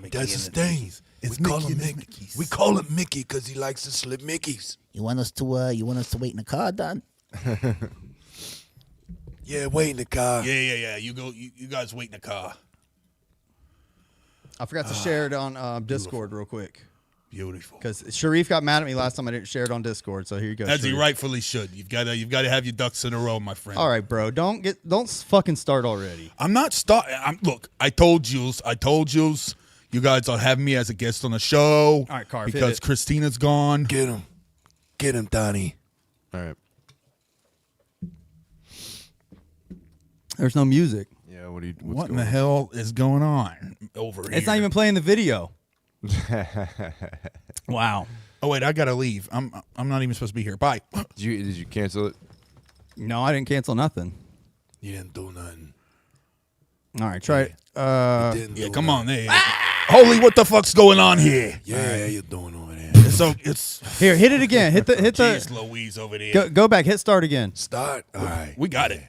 Mickey. That's his thing. We call him Mickey. We call him Mickey because he likes to slip Mickeys. You want us to wait in the car, Don? Yeah, wait in the car. Yeah. You go. You guys wait in the car. I forgot to share it on Discord real quick. Beautiful. Because Sharif got mad at me last time I didn't share it on Discord. So here you go. As he Sharif. rightfully should. You've got to have your ducks in a row, my friend. All right, bro. Don't fucking start already. I'm not starting. Look, I told you. You guys are having me as a guest on the show. All right, Carv, because Christina's gone. Get him, Donnie. All right. There's no music. Yeah, what's What in going the hell is going on over here? It's not even playing the video. Wow. Oh wait, I gotta leave. I'm not even supposed to be here. Bye. Did you cancel it? No, I didn't cancel nothing. You didn't do nothing. All right, try it. Yeah, come on there. Holy, what the fuck's going on here? Yeah, how you doing over there? It's Here, hit it again. Hit the. Jeez Louise over there. Go back. Hit start again. Start. All right. We got it.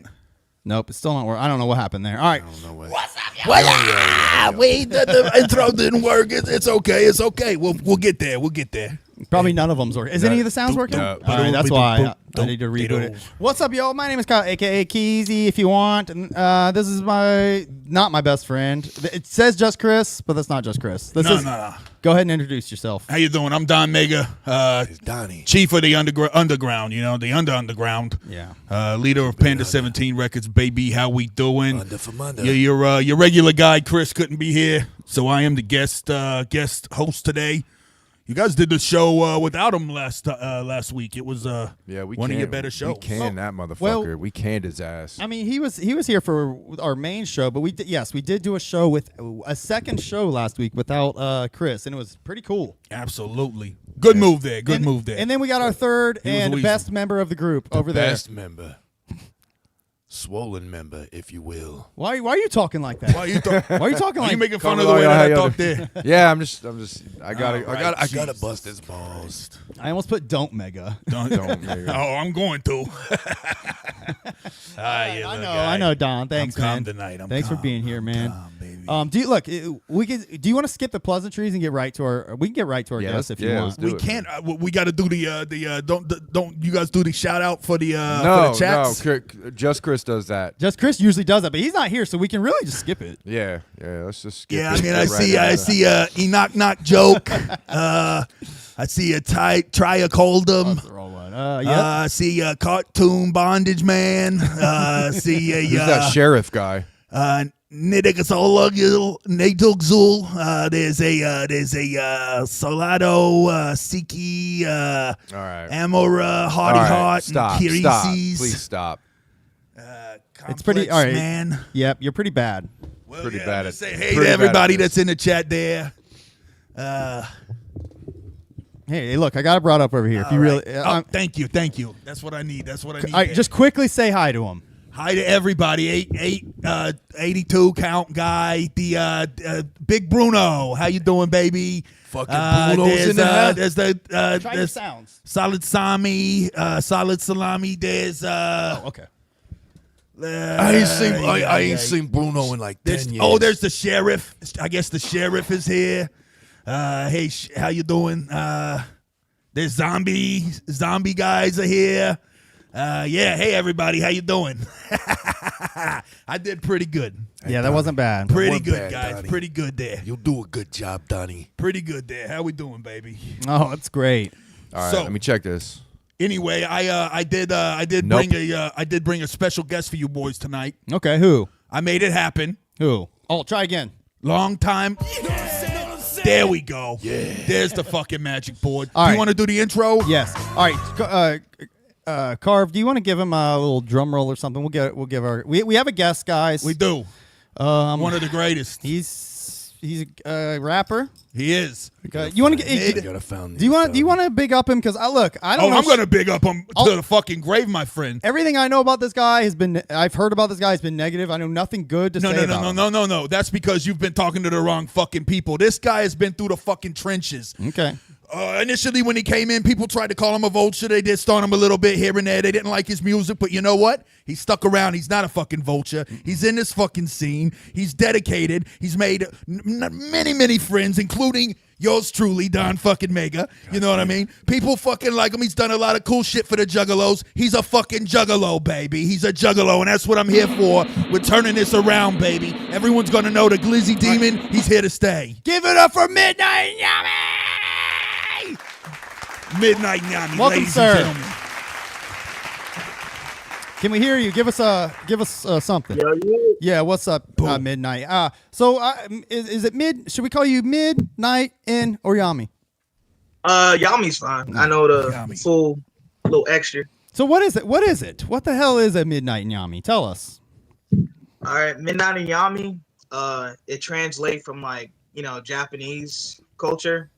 Nope, it's still not working. I don't know what happened there. All right. I don't know what. What's up, y'all? Wait, the intro didn't work. It's okay. It's okay. We'll get there. We'll get there. Probably none of them's working. Is any of the sounds working? no. All right, that's why I need to reboot it. What's up, y'all? My name is Kyle, a.k.a. Keezy, if you want. And, this is not my best friend. It says just Chris, but that's not just Chris. No. Go ahead and introduce yourself. How you doing? I'm Don Mega, It's Donnie. chief of the underground. You know, the underground. Yeah. Leader of Panda 17 Records, baby. How we doing? Under from under. Yeah, your regular guy Chris couldn't be here, so I am the guest host today. You guys did the show without him last week. It was one of your better shows. We canned that motherfucker. well- We canned his ass. I mean, he was here for our main show, but we did do a show with a second show last week without Chris, and it was pretty cool. Absolutely. Good move there. Good move there. And then we got our third He was and wheezing. best member of the group over there. Best member. Swollen member, if you will. Why are you talking like that? Why are you talking Are like you making fun Come of the on, way how that I you talk doing? there? Yeah, I gotta. I gotta bust his balls. I almost put don't mega. Don't. Mega. Oh, I'm going to. I know, Don. Thanks, I'm calm man. tonight. Thanks for calm. being here, man. Calm, baby. Do you want to skip the pleasantries and get right to our? We can get right to our Yeah, guests if you yeah, want. let's do We it. can't. We got to do the don't you guys do the shout out for the No, for the chats? just Chris does that. Just Chris usually does that, but he's not here, so we can really just skip it. Yeah. Let's just skip Yeah, I this mean, shit I right see now. Enoch knock joke. I see a try a coldum. That's the wrong one. Yeah. I see a cartoon bondage man. See a Who's that sheriff guy? Nidigazolagil Nadugzul. There's a Solado Siki All right. Amora Hardy All right, Heart stop. and Stop. Kirisis. Please stop. It's pretty. Complex All right, man. Yep, you're pretty bad. Well, Pretty yeah, bad let's at- say hey pretty to bad at everybody this. that's in the chat there. Hey, look, I got it brought up over here. If you All right. really, Thank you. That's what I need. That's what I need. all right, just quickly say hi to him. Hi to everybody. 82 count guy. The Big Bruno. How you doing, baby? Fucking Bruno's in the house. There's the Try your there's sounds. solid salami. Solid salami. There's Okay. I ain't seen Bruno in like 10 years. there's the sheriff. I guess the sheriff is here. Hey, how you doing? There's zombie guys are here. Yeah, hey everybody, how you doing? I did pretty good. Yeah, that wasn't bad. Pretty one good, bad, guys. Donnie. Pretty good there. You'll do a good job, Donnie. Pretty good there. How we doing, baby? Oh, that's great. All right, So- let me check this. Anyway, I did Nope. bring a special guest for you boys tonight. Okay, who? I made it happen. Who? Oh, try again. Long time. There we go. Yeah. There's the fucking magic board. All Do right. you want to do the intro? Yes. All right. Carv, do you want to give him a little drum roll or something? We'll give our. We have a guest, guys. We do. One of the greatest. He's a rapper. He is. You want to I get? gotta find Do you want to big up him? Because I don't know. I'm gonna big up him to the fucking grave, my friend. Everything I know about this guy I've heard about this guy has been negative. I know nothing good to say about him. No. That's because you've been talking to the wrong fucking people. This guy has been through the fucking trenches. Okay. Initially, when he came in, people tried to call him a vulture. They did start him a little bit here and there. They didn't like his music, but you know what? He stuck around. He's not a fucking vulture. He's in this fucking scene. He's dedicated. He's made many, many friends, including yours truly, Don fucking Mega. You know what I mean? People fucking like him. He's done a lot of cool shit for the Juggalos. He's a fucking Juggalo, baby. He's a Juggalo, and that's what I'm here for. We're turning this around, baby. Everyone's gonna know the Glizzy Demon. He's here to stay. Give it up for Midnightin Yami! Midnightin Yami, Welcome, ladies sir. and gentlemen. Can we hear you? Give us something. Yeah, what's up, Midnight? Is it mid? Should we call you Midnightin or Yami? Yami's fine. I know the Yami. full little extra. So what is it? What is it? What the hell is a Midnightin Yami? Tell us. All right, Midnightin Yami. It translates from like Japanese culture.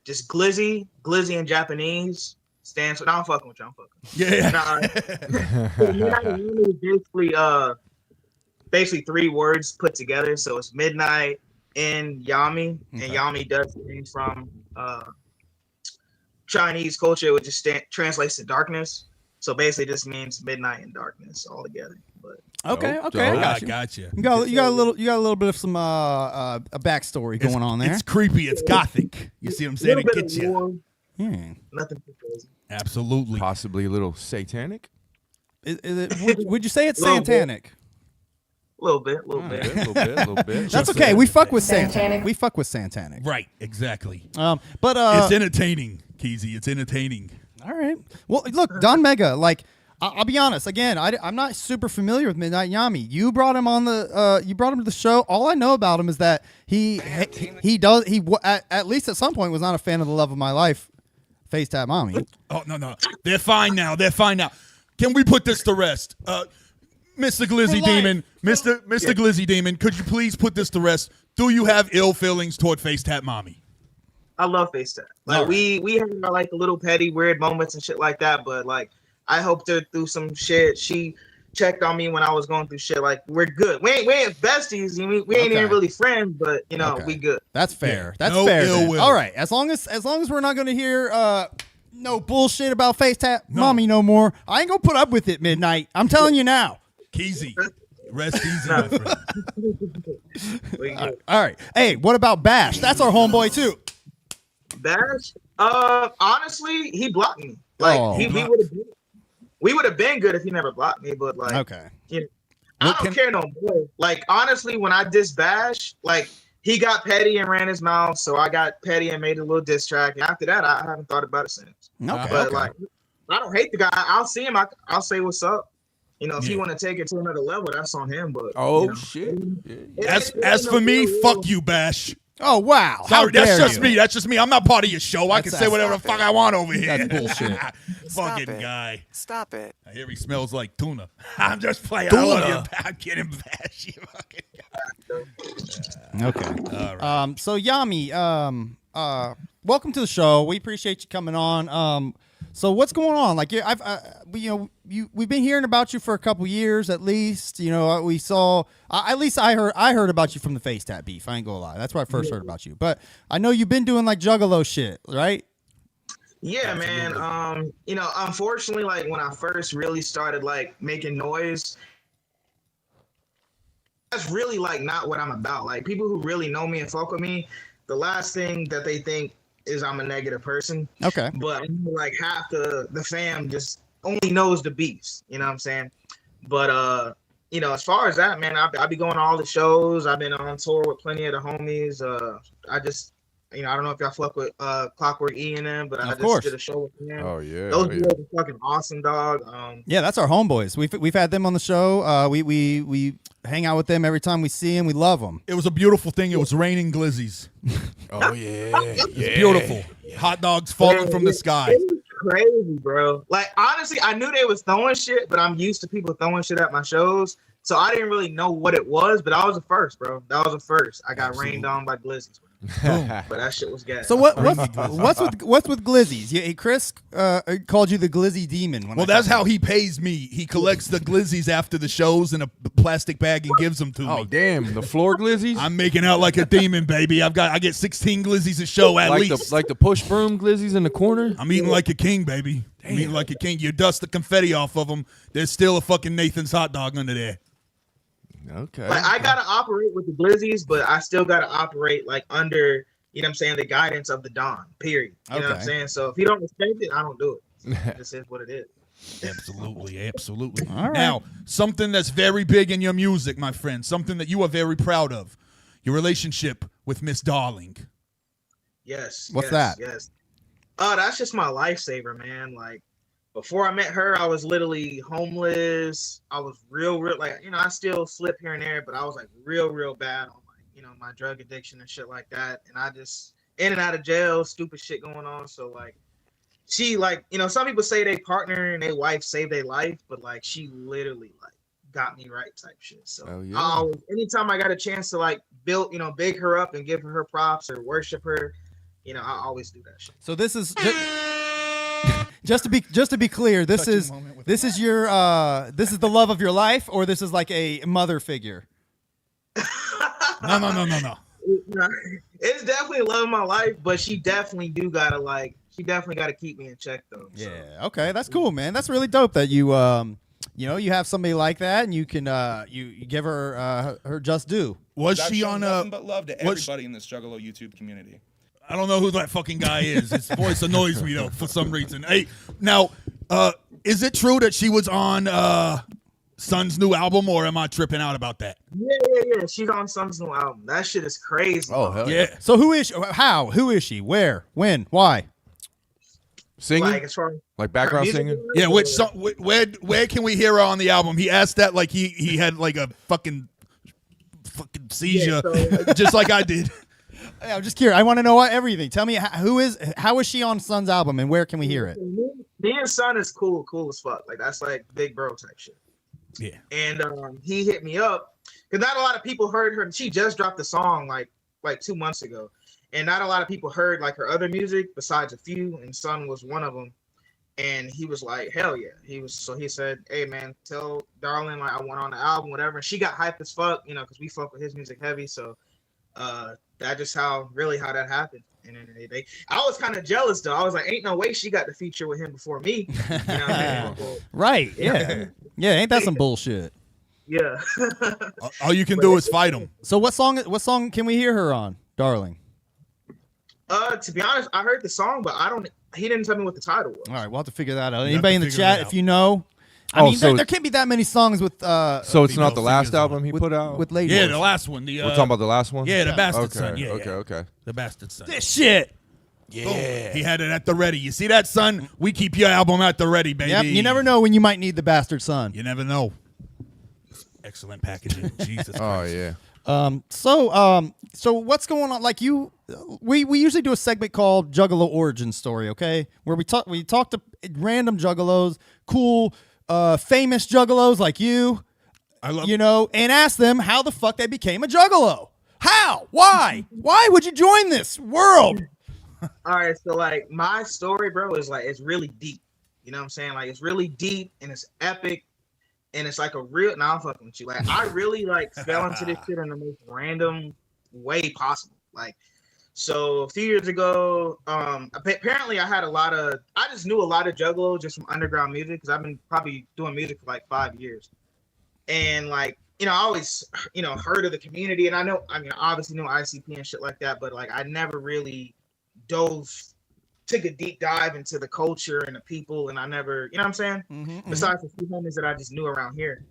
Just glizzy in Japanese stands for. No, I'm fucking with you. I'm fucking. Yeah. Midnightin Yami is basically 3 words put together. So it's midnight in Yami, and Yami does things from Chinese culture, which just translates to darkness. So basically, this means midnight and darkness all together. But Okay, Dope, I dope. got you. Gotcha. You got a little bit of some a backstory going on there. It's creepy. It's gothic. You see what I'm saying? little It bit gets of you. war, Yeah. nothing too crazy. Absolutely. Possibly a little satanic. Is it? Would you say it's Little bit. satanic? A little bit. A little bit. That's okay. We fuck with satanic. We fuck with satanic. Right. Exactly. But It's entertaining, Keezy. It's entertaining. all right. Well, look, Don Mega. Like, I'll be honest. Again, I'm not super familiar with Midnightin Yami. You brought him on the. You brought him to the show. All I know about him is that he at least at some point was not a fan of The Love of My Life, Face Tap Mommy. Oh, no. They're fine now. Can we put this to rest? Mr. Glizzy Demon, Mr. Glizzy Demon, could you please put this to rest? Do you have ill feelings toward Face Tap Mommy? I love Face Tap. Like we have like little petty weird moments and shit like that, but like I helped her through some shit. She checked on me when I was going through shit. Like we're good. We ain't besties. We ain't even really friends, but we good. That's fair. That's No fair. ill then. will. All right. As long as we're not going to hear no bullshit about Face Tap Mommy no more, I ain't gonna put up with it. Midnight. I'm telling you now. Keezy, rest easy, my friend. We good. All right. Hey, what about Bash? That's our homeboy too. Bash? Honestly, he blocked me. Like Oh. we would have been good if he never blocked me. But like, Okay. I don't care no more. Like honestly, when I diss Bash, like he got petty and ran his mouth, so I got petty and made a little diss track. And after that, I haven't thought about it since. Okay. But like, I don't hate the guy. I'll see him. I'll say what's up. If he want to take it to another level, that's on him. But Shit. As for me, fuck you, Bash. Oh wow. How Sorry, that's dare just you. me. That's just me. I'm not part of your show. I can say whatever the fuck I want over here. That's bullshit. Fucking it. guy. Stop it. I hear he smells like tuna. I'm just playing. I love you. I'm kidding, Bash. You fucking guy. Okay. All right. So Yami, welcome to the show. We appreciate you coming on. So what's going on? Like, we've been hearing about you for a couple years at least. We saw. At least I heard about you from the Face Tap beef. I ain't gonna lie. That's where I first heard about you. But I know you've been doing like Juggalo shit, right? Yeah, man. Unfortunately, like when I first really started like making noise, that's really like not what I'm about. Like people who really know me and fuck with me, the last thing that they think is I'm a negative person. Okay. But like half the fam just only knows the beefs. You know what I'm saying? But as far as that, man, I be going to all the shows. I've been on tour with plenty of the homies. I just I don't know if y'all fuck with Clockwork E and them, but I just did a show with them. Oh yeah. Those dudes are fucking awesome, dog. Yeah, that's our homeboys. We've had them on the show. We hang out with them every time we see them. We love them. It was a beautiful thing. It was raining glizzies. Oh yeah. It's beautiful. Hot dogs falling from the sky. It was crazy, bro. Like honestly, I knew they was throwing shit, but I'm used to people throwing shit at my shows, so I didn't really know what it was. But that was the first, bro. That was the first. I got rained on by glizzies. but that shit was gas. So what's with glizzies? Yeah, Chris called you the glizzy demon. Well, that's how he pays me. He collects the glizzies after the shows in a plastic bag and gives them to Oh me. damn, the floor glizzies. I'm making out like a demon, baby. I get 16 glizzies a show at least. Like the push broom glizzies in the corner. I'm eating like a king, baby. I'm eating like a king. You dust the confetti off of them. There's still a fucking Nathan's hot dog under there. Okay. Like I gotta operate with the glizzies, but I still gotta operate like under, you know what I'm saying, the guidance of the Don. Period. You know what I'm saying? So if you don't respect it, I don't do it. This is what it is. Absolutely. All right. Now, something that's very big in your music, my friend, something that you are very proud of, your relationship with Miss Darling. Yes. What's yes, that? Yes. That's just my lifesaver, man. Like before I met her, I was literally homeless. I was real, like, you know, I still slip here and there, but I was like real bad on like, you know, my drug addiction and shit like that. And I just in and out of jail, stupid shit going on. So like she like, you know, some people say they partner and they wife saved their life, but like she literally like got me right type shit. So I always, anytime I got a chance to like build, you know, big her up and give her props or worship her, you know, I always do that shit. So this is just to be clear. This is your this is the love of your life, or this is like a mother figure. No. It's definitely love of my life, but she definitely gotta keep me in check though. So. Yeah. Okay. That's cool, man. That's really dope that you you know, you have somebody like that and you can you give her her just due. Was I've she shown on nothing but love to was- everybody in this Juggalo YouTube community. I don't know who that fucking guy is. His voice annoys me though for some reason. Hey, now, is it true that she was on Sun's new album, or am I tripping out about that? Yeah. She's on Sun's new album. That shit is crazy. Oh hell Yeah. So who is she? How? Who is she? Where? When? Why? Singing Like as far as like background music singing. goes, Yeah, or- which song, where can we hear her on the album? He asked that like he had like a fucking seizure, so- just like I did. Hey, I'm just curious. I want to know everything. Tell me how is she on Sun's album and where can we hear it? Me and Sun is cool as fuck. Like that's like big bro type shit. Yeah. And he hit me up because not a lot of people heard her. She just dropped the song like 2 months ago, and not a lot of people heard like her other music besides a few. And Sun was one of them. And he was like, hell yeah. He said, hey man, tell Darling like I went on the album, whatever. And she got hyped as fuck, you know, because we fuck with his music heavy. So that just how that happened. And then I was kind of jealous though. I was like, ain't no way she got the feature with him before me. You know what I mean? Right. Yeah. Yeah. Ain't that some bullshit? Yeah. All you can do is fight him. So what song can we hear her on, Darling? To be honest, I heard the song, but he didn't tell me what the title was. All right, we'll have to figure that out. have Anybody to in the figure chat, it out. if you know, I Oh, mean, so- there can't be that many songs with So it's Female not the last singers on album he put out. with ladies. Yeah, the last one. We're talking about the last one. Yeah, the Bastard Okay. Son. Yeah, Okay. the Bastard Son. this shit. Yeah, he had it at the ready. You see that, son? We keep your album at the ready, baby. Yep. You never know when you might need the Bastard Son. You never know. Excellent packaging. Jesus. Oh Christ. yeah. So what's going on? Like we usually do a segment called Juggalo Origin Story, okay? Where we talk to random Juggalos, cool, famous Juggalos like you, I love and ask them how the fuck they became a Juggalo. How? Why? Why would you join this world? All right, so like my story, bro, is like it's really deep. You know what I'm saying? Like it's really deep and it's epic, and it's like a real. Now I'm fucking with you. Like I really like fell into this shit in the most random way possible. Like, so a few years ago, apparently I just knew a lot of Juggalo just from underground music because I've been probably doing music for like 5 years, and like. You know, I always, heard of the community, and I obviously know ICP and shit like that, but like I never really took a deep dive into the culture and the people, and I never, you know what I'm saying? Mm-hmm, Besides a few homies that I just knew around here.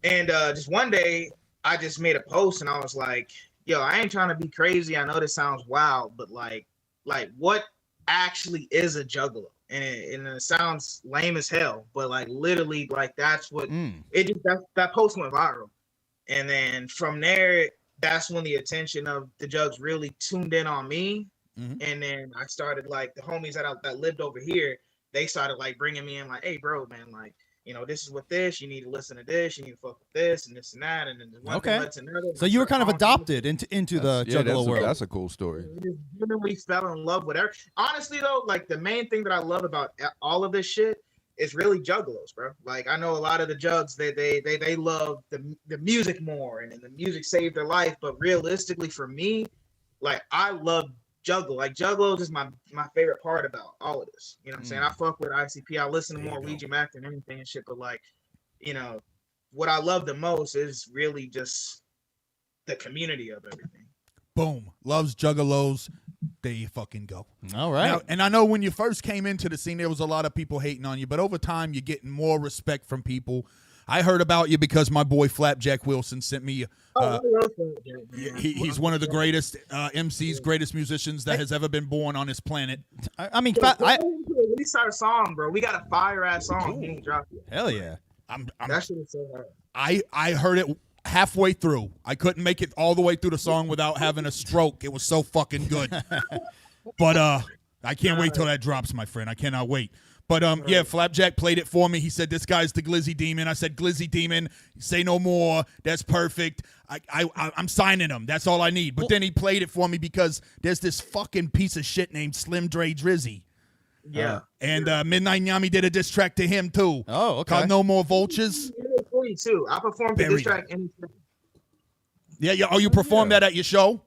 And just one day, I just made a post, and I was like, yo, I ain't trying to be crazy. I know this sounds wild, but like what actually is a Juggalo? And it sounds lame as hell, but like literally, like that's what that post went viral. And then from there, that's when the attention of the Jugs really tuned in on me. And then I started like the homies that lived over here, they started like bringing me in like, hey bro, man, like this is what this, you need to listen to this, you need to fuck with this and this and that, and then one thing led to another. So you were kind of adopted into the Juggalo world. That's a cool story. We fell in love with everything. Honestly, though, like the main thing that I love about all of this shit is really Juggalos, bro. Like I know a lot of the Jugs, they love the music more, and the music saved their life. But realistically, for me, like I love Juggalo. Like Juggalos is my favorite part about all of this. You know what I'm saying? I fuck with ICP. I listen to more Ouija Mac than anything and shit. But like, what I love the most is really just the community of everything. Boom. Loves Juggalos. There you fucking go. All right. Now, and I know when you first came into the scene, there was a lot of people hating on you, but over time, you're getting more respect from people. I heard about you because my boy Flapjack Wilson sent me. He's one of the greatest MCs, greatest musicians that has ever been born on this planet. I mean, we start a song, bro. We got a fire ass song. He ain't dropped it. Hell yeah. That shit is so hard. I heard it halfway through. I couldn't make it all the way through the song without having a stroke. It was so fucking good. But I can't wait till that drops, my friend. I cannot wait. But yeah, Flapjack played it for me. He said, "This guy's the Glizzy Demon." I said, "Glizzy Demon, say no more. That's perfect. I'm signing him. That's all I need." But then he played it for me because there's this fucking piece of shit named Slim Dre Drizzy. Yeah. And Midnightin Yami did a diss track to him too. Oh, okay. Called No More Vultures. Too. I performed the diss track. Yeah. Oh, you performed that at your show?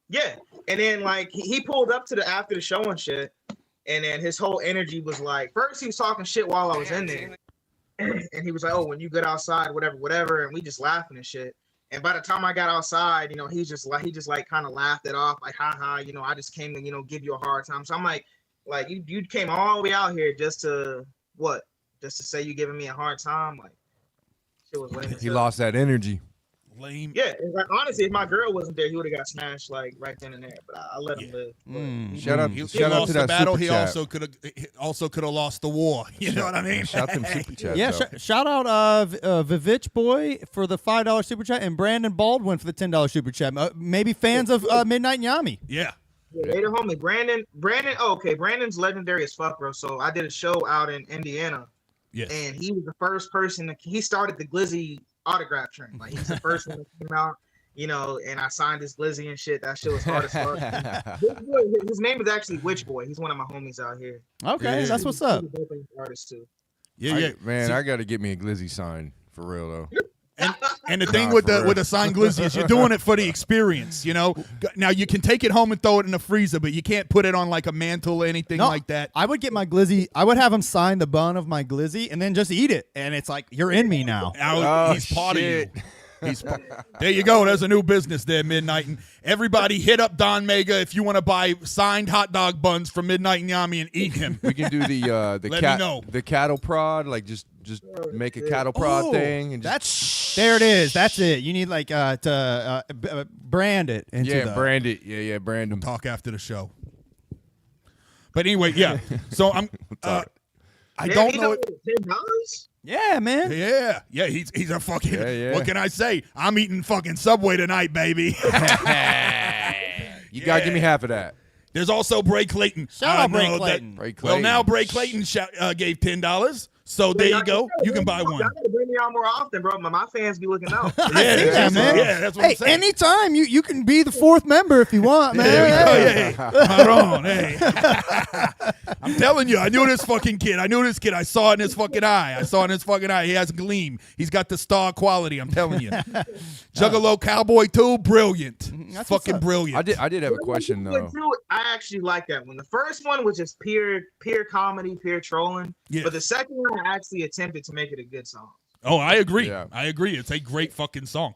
Yeah. And then like he pulled up to after the show and shit. And then his whole energy was like, first he was talking shit while I was in there. And he was like, "Oh, when you get outside, whatever. And we just laughing and shit. And by the time I got outside, he just kind of laughed it off. Like, haha, I just came to, give you a hard time. So I'm like you came all the way out here just to what? Just to say you giving me a hard time? Like, shit was lame. He lost that energy. Lame. Yeah, like, honestly, if my girl wasn't there, he would have got smashed like right then and there. But I let him live. Shout out He to lost that the battle. super He chat. also could have lost the war. You know what I mean? Shout them super chat. Yeah, shout out Vivitch Boy for the $5 super chat and Brandon Baldwin for the $10 super chat. Maybe fans of Midnightin Yami. Yeah. They the homie. Brandon. Oh, okay, Brandon's legendary as fuck, bro. So I did a show out in Indiana. Yes. And he was the first person he started the Glizzy autograph train. Like he's the first one that came out, and I signed his Glizzy and shit. That shit was hard as fuck. His name is actually Witch Boy. He's one of my homies out here. Okay, that's what's up. He's a artist too. Yeah. Man, I got to get me a Glizzy sign for real though. And the thing with the signed Glizzy is you're doing it for the experience, Now you can take it home and throw it in the freezer, but you can't put it on like a mantle or anything like that. I would get my Glizzy. I would have him sign the bun of my Glizzy and then just eat it. And it's like, you're in me now. He's part of you. There you go. There's a new business there, Midnightin. Everybody hit up Don Mega if you want to buy signed hot dog buns from Midnightin Yami and eat him. We can do the cattle prod, like just make a cattle prod thing, and there it is. That's it. You need like to brand it. Brand it. Yeah, brand them. Talk after the show. But anyway, yeah. So I'm. I don't know. $10? Yeah, man. Yeah. He's a fucking. What can I say? I'm eating fucking Subway tonight, baby. You gotta give me half of that. There's also Bray Clayton. Shout out Bray Clayton. Well, now Bray Clayton gave $10. So there you go. You can buy one. Y'all gotta bring me out more often, bro. My fans be looking out. Yeah, man. Yeah, that's what I'm saying. Anytime you can be the fourth member if you want, man. Hey. Hold on, hey. I'm telling you, I knew this fucking kid. I saw it in his fucking eye. He has a gleam. He's got the star quality. I'm telling you. Juggalo Cowboy 2, brilliant. That's fucking brilliant. I did have a question though. I actually like that one. The first one was just pure comedy, pure trolling. Yeah. But the second one, I actually attempted to make it a good song. Oh, I agree. Yeah. I agree. It's a great fucking song.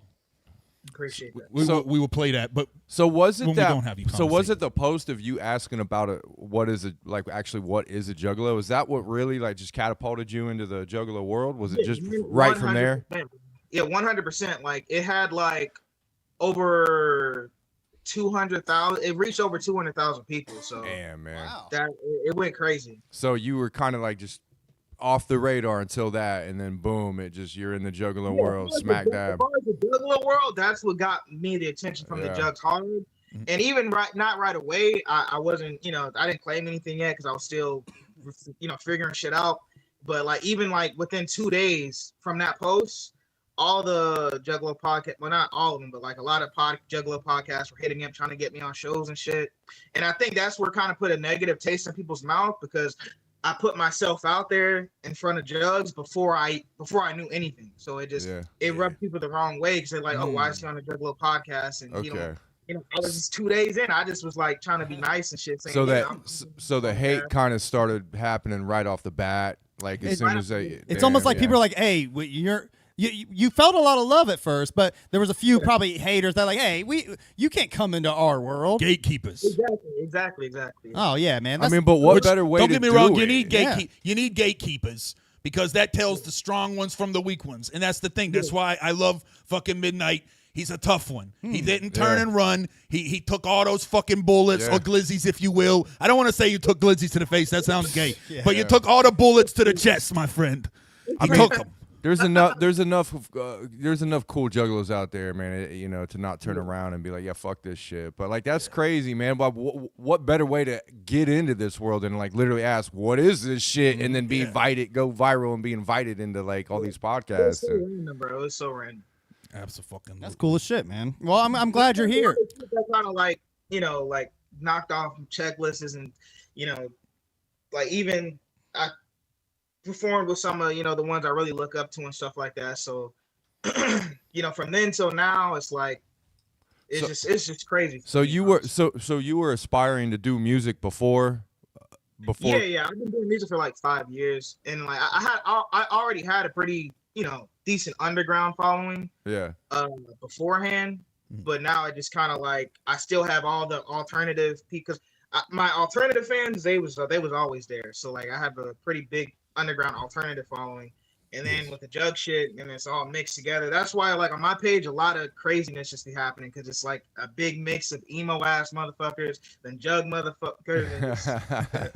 Appreciate that. We will play that, but so was it when that? We don't have these So was it the post of you asking about what is a juggalo? Is that what really like just catapulted you into the juggalo world? Was it just right from there? Yeah, 100%. Like it had like over 200,000. It reached over 200,000 people. So damn, man, that it went crazy. So you were kind of like just off the radar until that, and then boom, you're in the juggalo world, smack dab. The juggalo world, that's what got me the attention from the Jugs hard. And even not right away, I wasn't, I didn't claim anything yet because I was still, figuring shit out. But like even like within 2 days from that post, all the Juggalo podcast, well, not all of them, but like a lot of Juggalo podcasts were hitting me up trying to get me on shows and shit. And I think that's where kind of put a negative taste in people's mouth, because I put myself out there in front of Jugs before I knew anything. So it just it rubbed people the wrong way, because they're like, oh, why is he on the Juggalo podcast? And you know, I was just 2 days in. I just was like trying to be nice and shit. Saying, so the hate kind of started happening right off the bat. Like as soon as it's almost like people are like, hey, you felt a lot of love at first, but there was a few probably haters that like, hey, you can't come into our world. Gatekeepers. Exactly. Oh yeah, man. I mean, but what better way? Don't get me wrong. It? You need gatekeepers, because that tells the strong ones from the weak ones, and that's the thing. That's why I love fucking Midnight. He's a tough one. He didn't turn and run. He took all those fucking bullets or glizzies, if you will. I don't want to say you took glizzies to the face. That sounds gay. But you took all the bullets to the chest, my friend. He took them. There's enough cool juggalos out there, man. You know, to not turn around and be like, yeah, fuck this shit. But like, that's crazy, man. But what better way to get into this world than like literally ask, what is this shit, and then be invited, go viral, and be invited into like all these podcasts. It's so random, bro. It's so random. Absolutely. That's cool as shit, man. Well, I'm glad you're here. That kind of like, you know, like knocked off checklists, and you know, like even I performed with some of, you know, the ones I really look up to and stuff like that. So, you know, from then till now, it's like it's just crazy. So you were aspiring to do music before. Yeah. I've been doing music for like 5 years, and like I already had a pretty, you know, decent underground following beforehand, but now I just kind of like, I still have all the alternative, because my alternative fans, they was always there. So like I have a pretty big underground alternative following, and then with the Jug shit, and it's all mixed together. That's why like on my page a lot of craziness just be happening, because it's like a big mix of emo ass motherfuckers, then Jug motherfuckers, and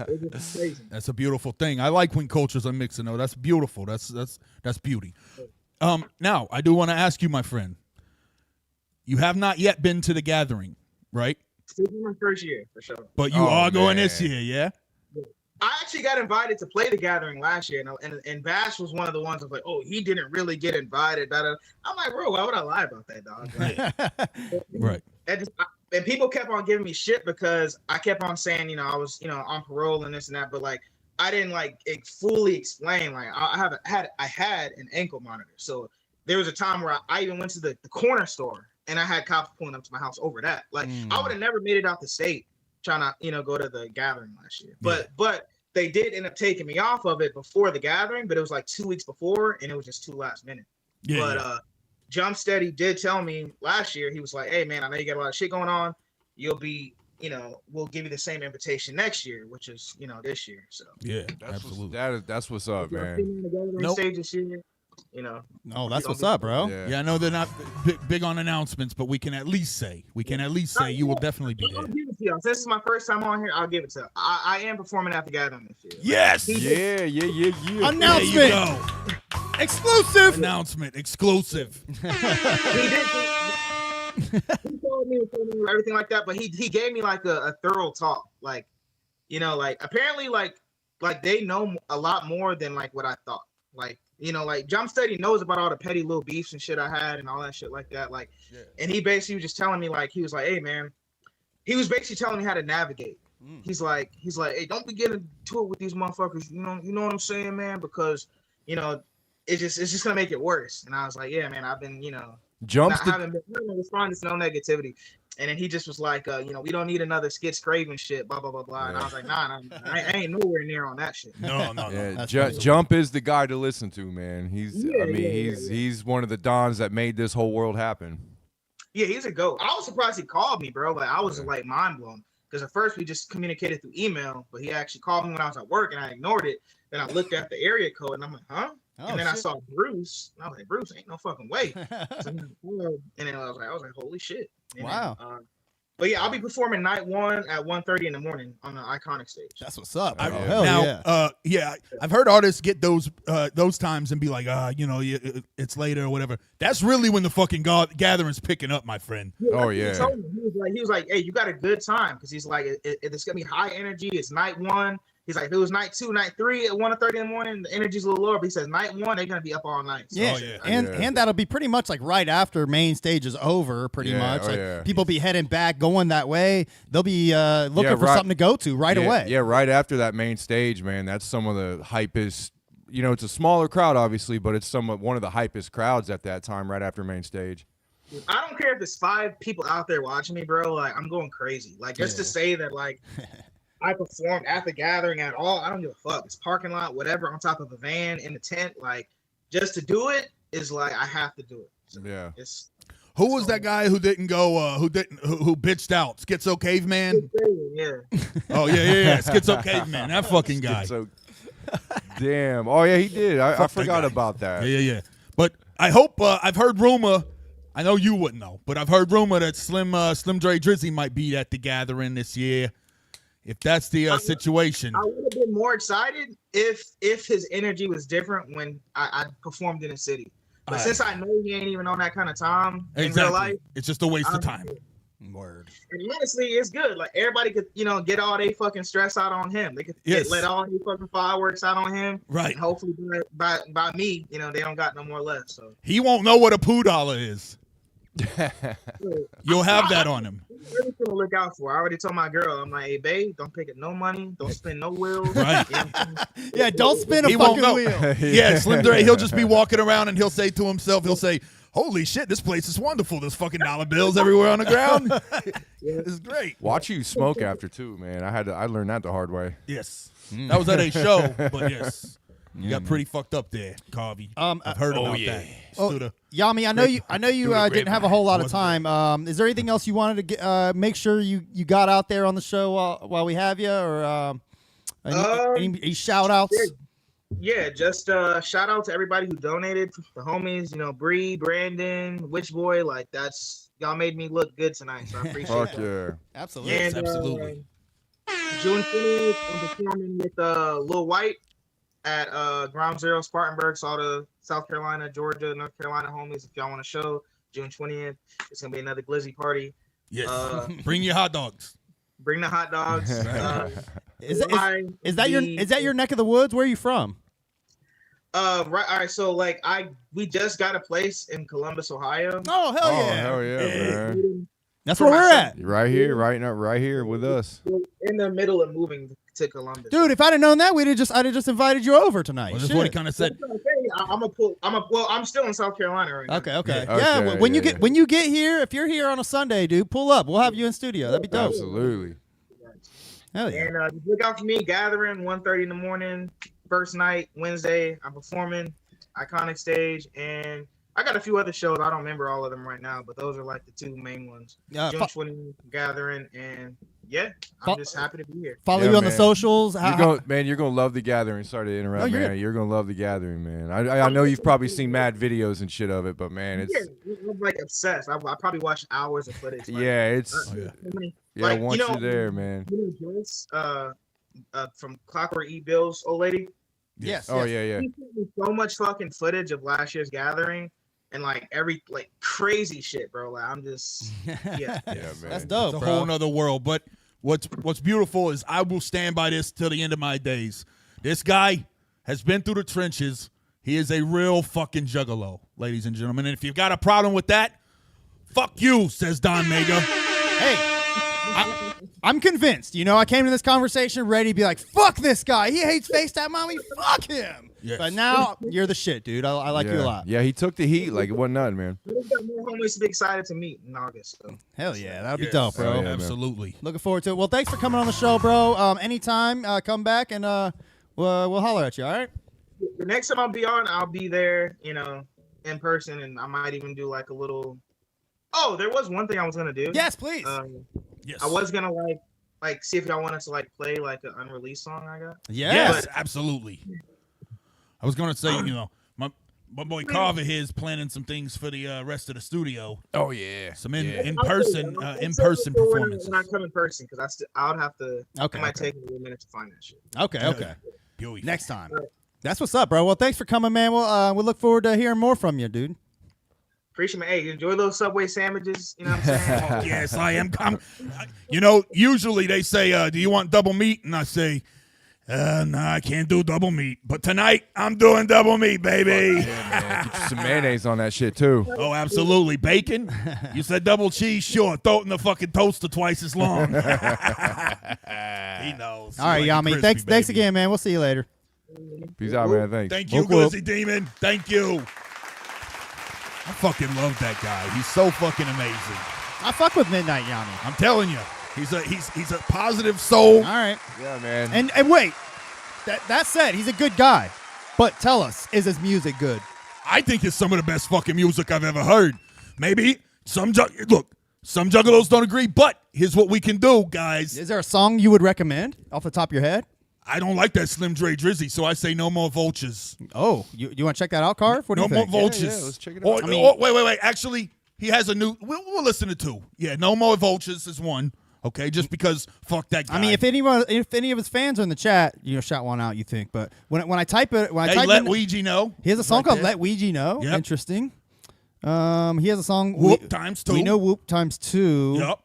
it's just crazy. That's a beautiful thing. I like when cultures are mixing though. That's beautiful. That's beauty. Now I do want to ask you, my friend, you have not yet been to the gathering, right? This is my first year for sure. But you are going this year, yeah? I actually got invited to play the gathering last year, and Bash was one of the ones that was like, oh, he didn't really get invited. I'm like, bro, why would I lie about that, dog? Like, right. And people kept on giving me shit because I kept on saying, you know, I was, you know, on parole and this and that, but like I didn't like fully explain. Like I had an ankle monitor, so there was a time where I even went to the corner store and I had cops pulling up to my house over that. Like I would have never made it out the state trying to, you know, go to the gathering last year. But they did end up taking me off of it before the gathering, but it was like 2 weeks before, and it was just too last minute. Jump Steady did tell me last year, he was like, hey man, I know you got a lot of shit going on. You'll be, you know, we'll give you the same invitation next year, which is, you know, this year. So absolutely. That's what's up, man. Stage this year, you know. No, that's what's up, bro. Yeah, I know they're not big on announcements, but we can at least say you will definitely be there. I'll give it to y'all. Since this is my first time on here, I'll give it to you. I am performing at the gathering this year. Yes. Yeah. Announcement. There you go. Exclusive. Announcement. Exclusive. He told me everything like that, but he gave me like a thorough talk. Like, you know, like apparently like they know a lot more than like what I thought. Like, you know, like Jump Steady knows about all the petty little beefs and shit I had and all that shit like that. Like, and he basically was just telling me, like, he was like, hey man, he was basically telling me how to navigate. He's like, hey, don't be getting to it with these motherfuckers. You know what I'm saying, man? Because, you know, it's just gonna make it worse. And I was like, yeah, man, I've been, you know, haven't been responding to no negativity. And then he just was like, you know, we don't need another Skits Craven shit, blah blah blah blah. And I was like, nah, I ain't nowhere near on that shit. No. Yeah, Jump is the guy to listen to, man. He's one of the dons that made this whole world happen. Yeah, he's a goat. I was surprised he called me, bro. Like I was like mind blown, because at first we just communicated through email, but he actually called me when I was at work and I ignored it. Then I looked at the area code and I'm like, huh? And then I saw Bruce. And I was like, Bruce, ain't no fucking way. And then I was like, holy shit. And wow. Then, but yeah, I'll be performing night 1 at 1:30 in the morning on the Iconic stage. That's what's up. I've heard artists get those times and be like, you know, it's later or whatever. That's really when the fucking gathering's picking up, my friend. Yeah, he was like, hey, you got a good time, because he's like, it's gonna be high energy. It's night 1. He's like, if it was night 2, night 3 at 1:30 in the morning, the energy's a little lower. But he says night 1, they're gonna be up all night. So, Yeah, and that'll be pretty much like right after main stage is over, pretty much. Like people be heading back, going that way. They'll be looking for something to go to right away. Yeah, right after that main stage, man. That's some of the hypest. You know, it's a smaller crowd, obviously, but it's one of the hypest crowds at that time, right after main stage. I don't care if there's 5 people out there watching me, bro. Like, I'm going crazy. Like, just to say that, like, I performed at the gathering at all, I don't give a fuck. It's parking lot, whatever, on top of a van, in the tent. Like, just to do it is like, I have to do it. So Who was that guy who didn't go? Who bitched out? Schizo Caveman. Yeah. Oh yeah. Schizo Caveman. That fucking guy. Damn. Oh yeah, he did. I forgot about that. Yeah. But I hope I've heard rumor. I know you wouldn't know, but I've heard rumor that Slim Dre Drizzy might be at the gathering this year. If that's the situation, I would have been more excited if his energy was different when I performed in the city. But since I know he ain't even on that kind of time in real life, it's just a waste of time. Word. And honestly, it's good. Like, everybody could, get all they fucking stress out on him. They could let all these fucking fireworks out on him. Right. And hopefully by me, they don't got no more left. So he won't know what a poo dollar is. You'll have that on him. I'm really gonna look out for. I already told my girl, I'm like, hey babe, don't pick up no money, don't spend no wheels. Right. Yeah, don't spin a fucking wheel. Yeah, Slim Dre, he'll just be walking around and he'll say to himself, holy shit, this place is wonderful. There's fucking dollar bills everywhere on the ground. It's great. Watch you smoke after too, man. I learned that the hard way. Yes. That was at a show, but yes. You got pretty fucked up there, Carvey. I've heard about that. Yami, I know you didn't have a whole lot of time. Is there anything else you wanted to get, make sure you got out there on the show while we have you, or any shout outs? Yeah, just shout out to everybody who donated, the homies, Bree, Brandon, Witchboy, like y'all made me look good tonight, so I appreciate that. Yeah. Absolutely. And, absolutely. June 20th, I'm performing with Lil White at Ground Zero Spartanburg, so all the South Carolina, Georgia, North Carolina homies, if y'all want to show, June 20th, it's going to be another glizzy party. Yes. Bring your hot dogs. Bring the hot dogs. Is that your neck of the woods? Where are you from? Right. All right. So we just got a place in Columbus, Ohio. Oh hell yeah! Hell yeah, man. That's where we're at. Right here, right here with us. In the middle of moving to Columbus, dude. If I'd have known that, I'd have just invited you over tonight. Well, that's what he kind of said. I'm still in South Carolina right now. Okay. Yeah. When you get here, if you're here on a Sunday, dude, pull up. We'll have you in studio. That'd be dope. Absolutely. Hell yeah. And look out for me. Gathering 1:30 in the morning. First night, Wednesday. I'm performing. Iconic stage, and I got a few other shows. I don't remember all of them right now, but those are like the 2 main ones. June 20th Gathering, and I'm just happy to be here. Follow you on the socials. You're gonna love the Gathering. Sorry to interrupt, man. You're gonna love the Gathering, man. I know you've probably seen mad videos and shit of it, but man, I'm like obsessed. I probably watched hours of footage. Once you're there, man. Joyce, from Clockwork E. Bill's old lady. Yes. Oh yeah. He sent me so much fucking footage of last year's Gathering. And every crazy shit, bro. Like, I'm just man. That's dope. It's a whole nother world. But what's beautiful is I will stand by this till the end of my days. This guy has been through the trenches. He is a real fucking juggalo, ladies and gentlemen. And if you've got a problem with that, fuck you, says Don Mega. Hey. I'm convinced. I came to this conversation ready to be like, fuck this guy. He hates FaceTime Mommy. Fuck him. Yes. But now you're the shit, dude. I like you a lot. Yeah, he took the heat like it wasn't nothing, man. We've got more homies to be excited to meet in August. So. Hell yeah. That would be dope, bro. Yeah, absolutely. Looking forward to it. Well, thanks for coming on the show, bro. Anytime, come back and we'll holler at you, all right? The next time I'll be on, I'll be there, in person, and I might even do like a little... Oh, there was one thing I was going to do. Yes, please. Yes. I was going to see if y'all wanted to play an unreleased song I got. Yes, absolutely. I was gonna say, my boy Carver here is planning some things for the rest of the studio. Oh yeah, some in person performances. When I come in person, because I would have to. Okay. It might take me a minute to find that shit. Okay. Next time. That's what's up, bro. Well, thanks for coming, man. We'll look forward to hearing more from you, dude. Appreciate it. Hey, enjoy those Subway sandwiches. You know what I'm saying? Yes, I am. Usually they say, do you want double meat? And I say, Nah, I can't do double meat. But tonight, I'm doing double meat, baby. Yeah, man. Get you some mayonnaise on that shit, too. Oh, absolutely. Bacon? You said double cheese? Sure. Throw it in the fucking toaster twice as long. He knows. All right, He like Yami. crispy, Thanks baby. again, man. We'll see you later. Peace out, man. Thanks. Thank you, Whoop, whoop. Glizzy Demon. Thank you. I fucking love that guy. He's so fucking amazing. I fuck with Midnight Yami. I'm telling you. He's a positive soul. All right. Yeah, man. And wait, that said, he's a good guy. But tell us, is his music good? I think it's some of the best fucking music I've ever heard. Maybe some juggalos don't agree, but here's what we can do, guys. Is there a song you would recommend off the top of your head? I don't like that Slim Dre Drizzy, so I say no more vultures. Oh, you want to check that out, Carv? What do No you more think? vultures. Yeah, let's check it out. Wait. Actually, he has a new. We'll listen to two. Yeah, no more vultures is one. Okay, just because fuck that guy. I mean, if any of his fans are in the chat, shout one out. You think? But when I type it, let Ouija know. he has a song Right called there. "Let Ouija Know." Yep. Interesting. He has a song Whoop times two. We know Whoop times two. Yep.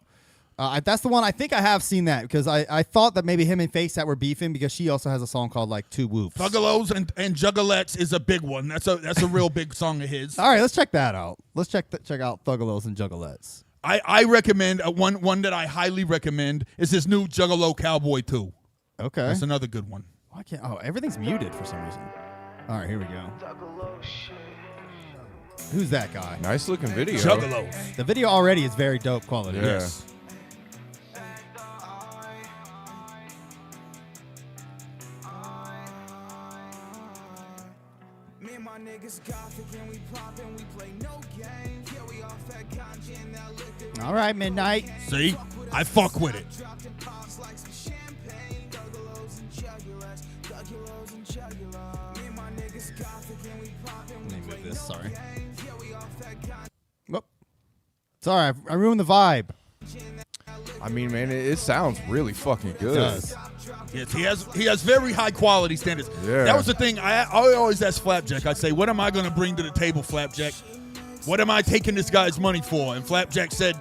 That's the one. I think I have seen that because I thought that maybe him and Face that were beefing because she also has a song called like Two Whoops. Thuggalos and Juggalettes is a big one. That's a real big song of his. All right, let's check that out. Let's check out Thuggalos and Juggalettes. I recommend one that I highly recommend is his new Juggalo Cowboy 2. Okay. That's another good one. Why can't? Oh, everything's muted for some reason. All right, here we go. Who's that guy? Nice looking video. Juggalos. The video already is very dope quality. Yeah. Yes. All right, Midnight. See, I fuck with it. Let me move this. Sorry. Whoop. Sorry, I ruined the vibe. I mean, man, it sounds really fucking good. It does. Yes, he has very high quality standards. Yeah. That was the thing. I always ask Flapjack. I say, what am I going to bring to the table, Flapjack? What am I taking this guy's money for? And Flapjack said,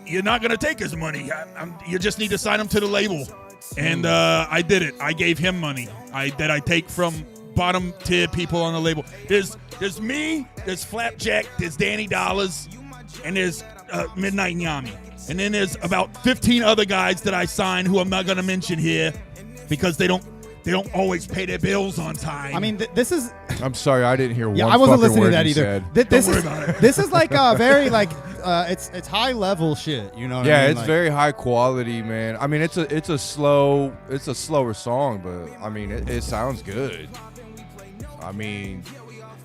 you're not going to take his money. You just need to sign him to the label. And I did it. I gave him money that I take from bottom tier people on the label. There's me, there's Flapjack, there's Danny Dollars, and there's Midnightin Yami. And then there's about 15 other guys that I sign who I'm not going to mention here because they don't always pay their bills on time. I mean, this is. I'm sorry, I didn't hear one I wasn't fucking listening to word that you either. said. This Don't is worry about it. this is like very like it's high level shit. You know what I Yeah, mean? it's Like, very high quality, man. I mean, it's a slower song, but I mean, it sounds good. I mean,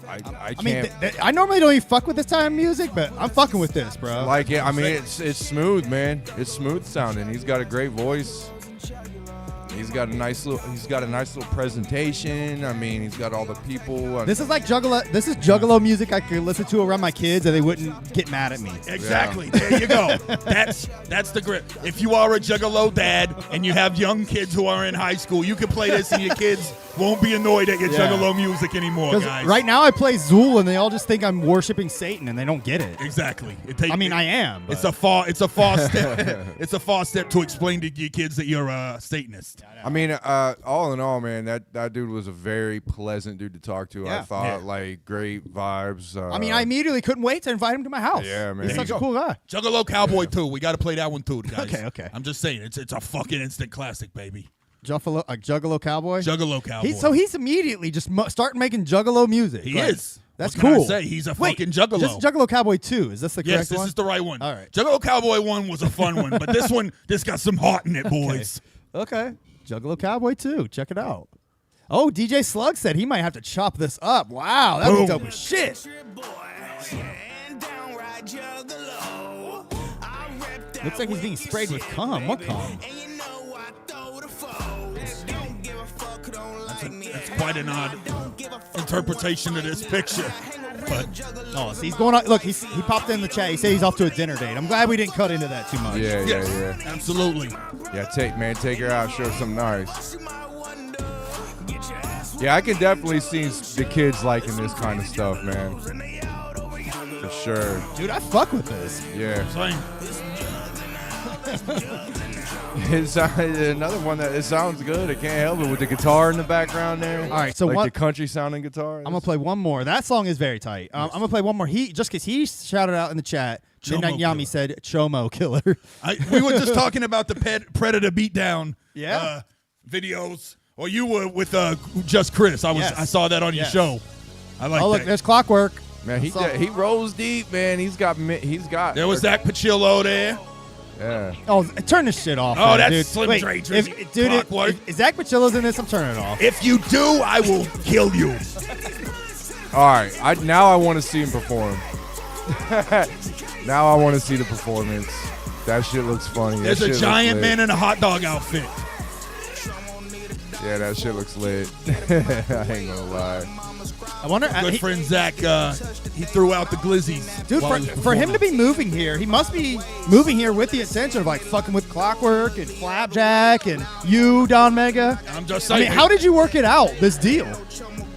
I I mean, can't I normally don't even fuck with this type of music, but I'm fucking with this, bro. like it. I mean, it's smooth, man. It's smooth sounding. He's got a great voice. He's got a nice little presentation. I mean, he's got all the people. This is like Juggalo. This is Juggalo music I could listen to around my kids, and they wouldn't get mad at me. Exactly. There you go. That's the grip. If you are a Juggalo dad and you have young kids who are in high school, you can play this and your kids won't be annoyed at your Yeah. Juggalo music anymore, Because guys. right now I play Zool, and they all just think I'm worshiping Satan, and they don't get it. Exactly. I mean, I am. It's but- a far step. It's a far step to explain to your kids that you're a Satanist. I mean, all in all, man, that dude was a very pleasant dude to talk to. Yeah. I thought, Yeah. like, great vibes. I mean, I immediately couldn't wait to invite him to my house. Yeah, man. He's There such you a go. cool guy. Juggalo Cowboy 2. We got to play that one too, guys. Okay. I'm just saying, it's a fucking instant classic, baby. Juggalo Cowboy. Juggalo Cowboy. He's immediately just starting making Juggalo music. He Like, is. That's What can I cool. say? He's a Wait, fucking Juggalo. This is Juggalo Cowboy 2. Is this the correct Yes, this one? is the right one. All right. Juggalo Cowboy 1 was a fun one, but this got some heart in it, boys. Okay. Juggalo Cowboy 2. Check it out. Oh, DJ Slug said he might have to chop this up. Wow, that was Boom. dope as shit. Looks like he's being sprayed with cum. What cum? That's quite an odd interpretation of this picture. But Oh, so he's going on. Look, he popped in the chat. He said he's off to a dinner date. I'm glad we didn't cut into that too much. yeah, yes, yeah. absolutely. Yeah, take her out, show her something nice. Yeah, I can definitely see the kids liking this kind of stuff, man. For sure. Dude, I fuck with this. Yeah. Same. It's another one that it sounds good. I can't help it with the guitar in the background there. All right, so like what? the country sounding guitar. I'm gonna play one more. That song is very tight. I'm gonna play one more. Just because he shouted out in the chat, Midnightin Yami Killer. said Chomo Killer. We were just talking about the Predator beatdown Yeah. videos, or you were with just Chris. Yes. I saw that on your Yes. show. I like Oh, look, that. there's Clockwork. Man, he rolls deep, man. He's got. There was Zach Pacillo there. Yeah. Oh, turn this shit off. Oh, man, that's dude. Slim Wait, Dre, Dude, Clockwork. if Zach Pacillo's in this, I'm turning it off. If you do, I will kill you. All right. Now I want to see him perform. Now I want to see the performance. That shit looks funny. There's That a shit giant looks lit. man in a hot dog outfit. Yeah, that shit looks lit. I ain't gonna lie. I wonder. Good friend Zach, he threw out the glizzies. Dude, while he was for him to performing. be moving here, he must be moving here with the intention of like fucking with Clockwork and Flapjack and you, Don Mega. I'm just I saying. mean, how did you work it out, this deal?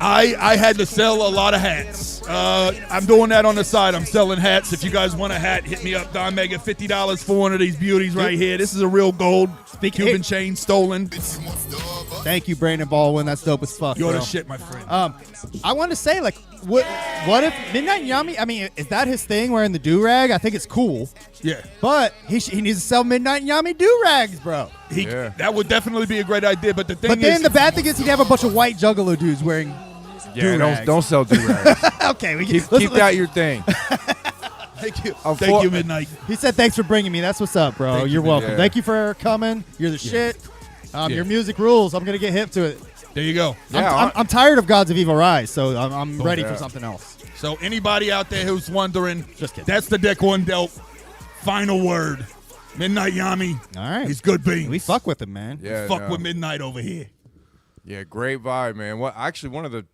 I had to sell a lot of hats. I'm doing that on the side. I'm selling hats. If you guys want a hat, hit me up. Don Mega, $50 for one of these beauties right here. This is a real gold Cuban chain stolen. Thank you, Brandon Baldwin. That's dope as fuck. You're bro. the shit, my friend. I want to say, like, what if Midnightin Yami? I mean, is that his thing? Wearing the do rag? I think it's cool, Yeah. but he needs to sell Midnightin Yami do rags, bro. That would definitely be a great idea. But the thing But is, then the bad thing is he'd have a bunch of white Juggalo dudes wearing. Yeah, do-rags. don't sell do-rags. Okay, we keep let's- that your thing. thank you. I'm Thank for- you, Midnight. He said, "Thanks for bringing me." That's what's up, bro. Thank you, You're welcome. yeah. Thank you for coming. You're the shit. Yeah. Your music rules. I'm gonna get hip to it. There you go. Yeah, I'm tired of Gods of Evil Rise, so I'm ready yeah. for something else. So anybody out there who's wondering, Just kidding. that's the deck one dealt. Final word. Midnight Yami. All right, He's good beans. we fuck with him, man. Yeah, Fuck no. with Midnight over here. Yeah, great vibe, man. One of the,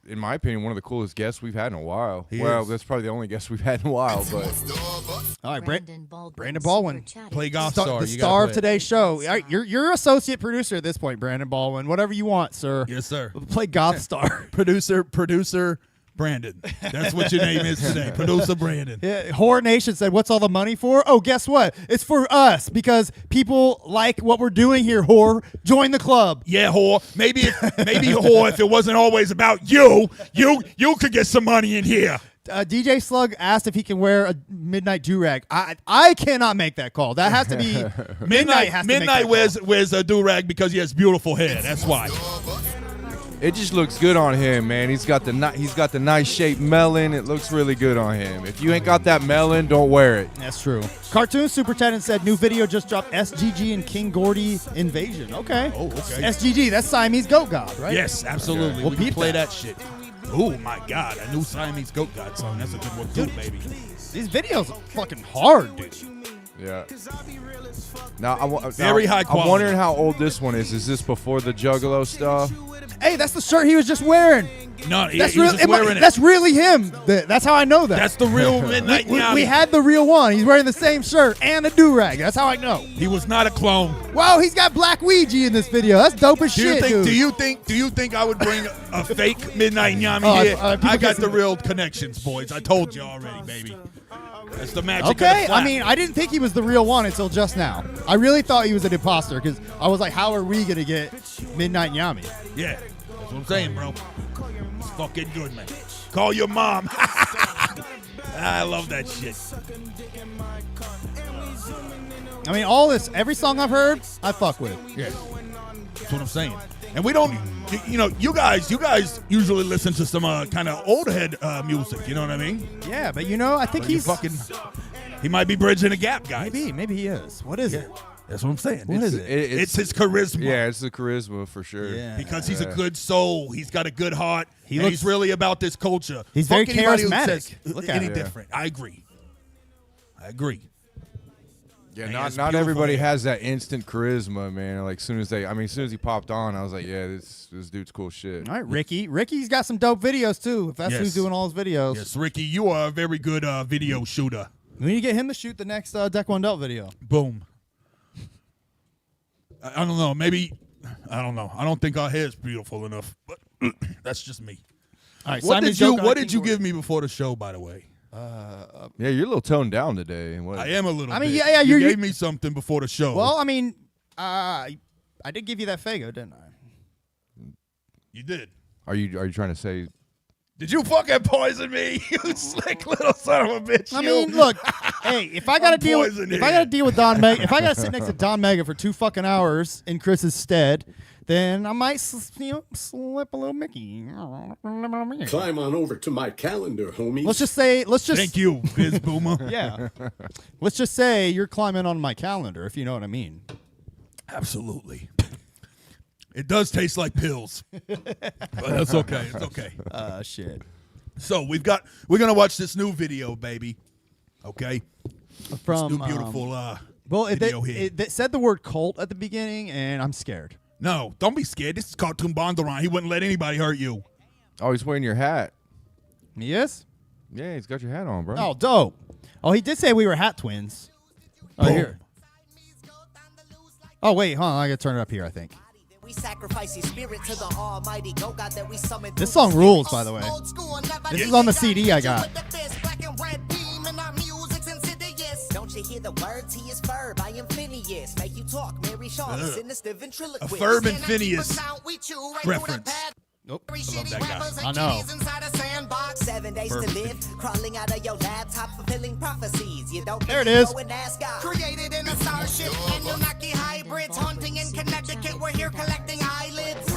in my opinion, one of the coolest guests we've had in a while. He well, is. that's probably the only guest we've had in a while, but All right, Brandon Baldwin. Brandon Baldwin. Play golf Star, star. the You gotta star of play it. today's show. All right, you're associate producer at this point, Brandon Baldwin. Whatever you want, sir. Yes, sir. Play Goth Star. Producer Brandon. That's what your name is today. Producer Brandon. Yeah, Horror Nation said, "What's all the money for?" Oh, guess what? It's for us because people like what we're doing here. Whore, join the club. Yeah, whore. Maybe whore. If it wasn't always about you could get some money in here. DJ Slug asked if he can wear a midnight do-rag. I cannot make that call. That has to be Midnight. Has to make Midnight that call. wears a do rag because he has beautiful hair. That's why. it just looks good on him, man. He's got the nice shaped melon. It looks really good on him. If you ain't got that melon, don't wear it. That's true. Cartoon Superintendent said new video just dropped. SGG and King Gordy invasion. Okay. Oh, okay. SGG. That's Siamese Goat God, right? Yes, absolutely. We'll We can peep play that. that shit. Oh my God, a new Siamese Goat God song. That's a good one too, baby. These videos are fucking hard, dude. Yeah. Now, Very high quality. I'm wondering how old this one is. Is this before the Juggalo stuff? Hey, that's the shirt he was just wearing. No, he That's was really, just wearing it. that's really him. That's how I know that. That's the real Midnight Yami. we had the real one. He's wearing the same shirt and a do-rag. That's how I know. He was not a clone. Wow, he's got Black Ouija in this video. That's dope as shit, dude. Do you think I would bring a fake Midnight Yami Oh, here? people I got can- the real connections, boys. I told you already, baby. That's the magic of the Okay, flap. I mean, I didn't think he was the real one until just now. I really thought he was an imposter because I was like, how are we going to get Midnight Yami? Yeah, that's what I'm saying, bro. It's fucking good, man. Call your mom. I love that shit. I mean, all this, every song I've heard, I fuck with. Yeah, that's what I'm saying. And we don't, you guys usually listen to some kind of old head music. You know what I mean? Yeah, but I think You he's he might be bridging a gap, guys. Maybe he is. What is it? That's what I'm saying. What is it? It's his charisma. Yeah, it's the charisma for sure. Yeah. Because he's a good soul. He's got a good heart. He And looks- he's really about this culture. He's Fuck very anybody who charismatic. says Look at any him. different. I agree. Yeah, And he not has beautiful everybody hair. has that instant charisma, man. Like as soon as he popped on, I was like, yeah, this dude's cool shit. All right, Ricky. Ricky's got some dope videos, too, if that's Yes. who's doing all his videos. Yes, Ricky, you are a very good video shooter. We need to get him to shoot the next Deck One Delt video. Boom. I don't know. Maybe, I don't know. I don't think our hair is beautiful enough, but that's just me. All right, What Simon's did you Goat What God, did King you give me before the show? By the way, Yeah, you're a little toned down today. What? I am a little. I mean, bit. yeah, You you're- gave me something before the show. Well, I mean, I did give you that Fago, didn't I? You did. Are you trying to say? Did you fucking poison me? You slick little son of a bitch. I mean, look, hey, if I gotta deal with Don Mega, if I gotta sit next to Don Mega for 2 fucking hours in Chris's stead, then I might slip a little Mickey. Climb on over to my calendar, homie. Let's just Thank you, Biz Boomer. Yeah. Let's just say you're climbing on my calendar, if you know what I mean. Absolutely. It does taste like pills, but that's okay. It's okay. Shit. So we're gonna watch this new video, baby. Okay. From this new beautiful well, video here. It said the word cult at the beginning, and I'm scared. No, don't be scared. This is Cartoon Bondurant. He wouldn't let anybody hurt you. Oh, he's wearing your hat. Yes. Yeah, he's got your hat on, bro. Oh, dope. Oh, he did say we were hat twins. Oh, Boom. here. Oh, wait, hold on. I gotta turn it up here, I think. We sacrifice his spirit to the almighty goat God that we summon. This song rules, by the way. This is on the CD I got. Don't you hear the words? He is Ferb, I am Phineas. Make you talk, Mary Shaw, sinister ventriloquist. A Ferb and Phineas reference. Nope. I love that guy. I know. 7 days to live, crawling out of your laptop, fulfilling prophecies. You don't There it is. go and ask God. Created in a starship, Anunnaki hybrids, haunting in Connecticut. We're here collecting eyelids.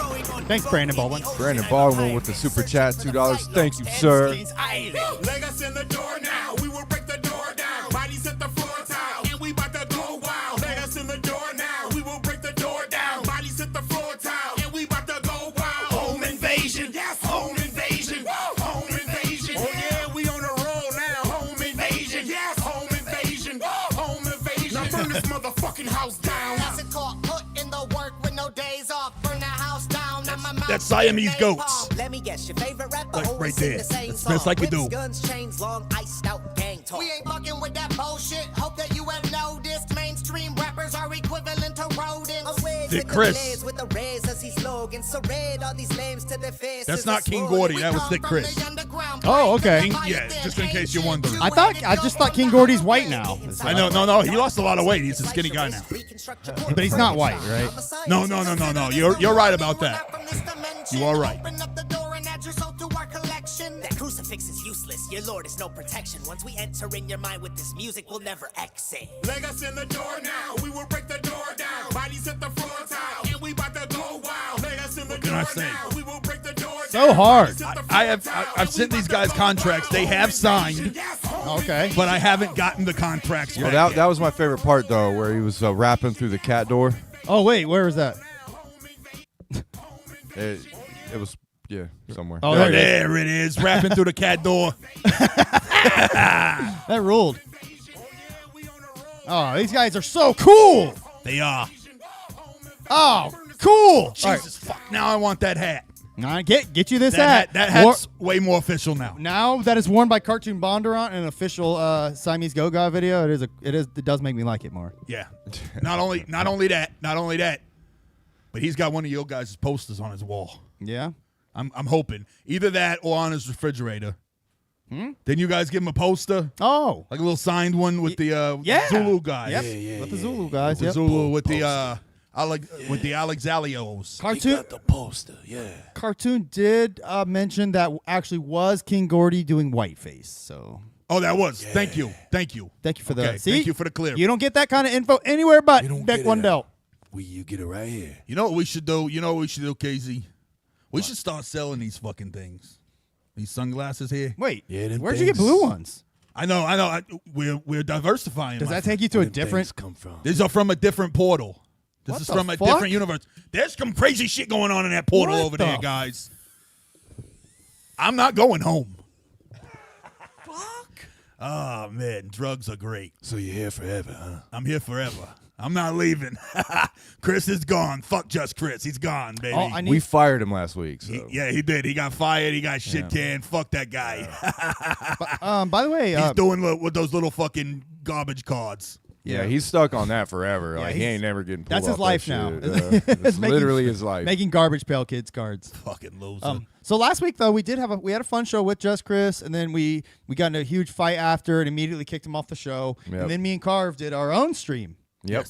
Thanks, Brandon Baldwin. Brandon Baldwin with the super chat, $2. Thank you, sir. Leg us in the door now. We will break the door down. Bodies at the floor tile, and we about to go wild. Leg us in the door now. We will break the door down. Bodies at the floor tile, and we about to go wild. Home invasion, yes, home invasion. Home invasion. Oh yeah, we on a roll now. Home invasion, yes, home invasion. Home invasion. Now burn this motherfucking house down. That's it called put in the work with no days off. Burn the house down. That's Siamese goats. Let me guess, your favorite rapper Like, always right sing there. the same That's song. best like we do. Whips, guns, chains, long, iced out gang talk. We ain't fucking with that bullshit. Hope that you have noticed. Mainstream rappers are equivalent to rodents. Thick Chris. With the rays as he's slogan. So red all these names to their faces. That's not King Gordy. That was Thick Chris. Oh, okay. Yeah, just in case you're wondering. I just thought King Gordy's white now. I know. No. He lost a lot of weight. He's a skinny guy now. But he's not white, right? No. You're right about that. You are right. That crucifix is useless. Your Lord is no protection. Once we enter in your mind with this music, we'll never exit. Leg us in the door now. We will break the door down. Bodies at the floor tile, and we about to go wild. Leg us in the door now. We will break the door down. So hard. I've sent these guys contracts. They have signed. Okay. But I haven't gotten the contracts Well, back that was my favorite part, though, where he was rapping through the cat door. Oh, wait, where was that? It was, yeah, somewhere. Oh, There it is. Rapping through the cat door. That ruled. Oh, these guys are so cool. They are. Oh, cool. Jesus, fuck. Now I want that hat. Now get you this That hat. hat's way more official now. Now that is worn by Cartoon Bondurant in an official Siamese Goat God video, it does make me like it more. Yeah. Not only that, but he's got one of your guys' posters on his wall. Yeah. I'm hoping either that or on his refrigerator. Didn't you guys give him a poster? Oh, Like a little signed one with the yeah. Zulu guys. Yep. With the Zulu guys. The Yep. Zulu with the with the Alexalios. Cartoon the poster, yeah. Cartoon did mention that actually was King Gordy doing whiteface. So Oh, that was. Yeah. Thank you for Okay, the. See, thank you for the clear. You don't get that kind of info anywhere but You don't Beck get it Wendell. You get it right here. You know what we should do? KZ? We should start selling these fucking things. These sunglasses here. Wait, Yeah, them where'd you get things. blue ones? I know. We're diversifying. Does my that friend. take you to a Them things different? come from? These are from a different portal. This What is the from a fuck? different universe. There's some crazy shit going on in that portal What over the there, guys. I'm not going home. Fuck. Oh, man. Drugs are great. So you're here forever, huh? I'm here forever. I'm not leaving. Chris is gone. Fuck just Chris. He's gone, baby. Oh, I need. We fired him last week. So. He did. He got fired. He got shit canned. Fuck that guy. By the way, He's doing with those little fucking garbage cards. Yeah, he's stuck on that forever. Like he he's- ain't never getting pulled that's his off life that now. shit. It's Making- literally his life. making garbage pail kids cards. Fucking loser. So last week though we had a fun show with Just Chris, and then we got in a huge fight after and immediately kicked him off the show. Yep. And then me and Carv did our own stream. Yep.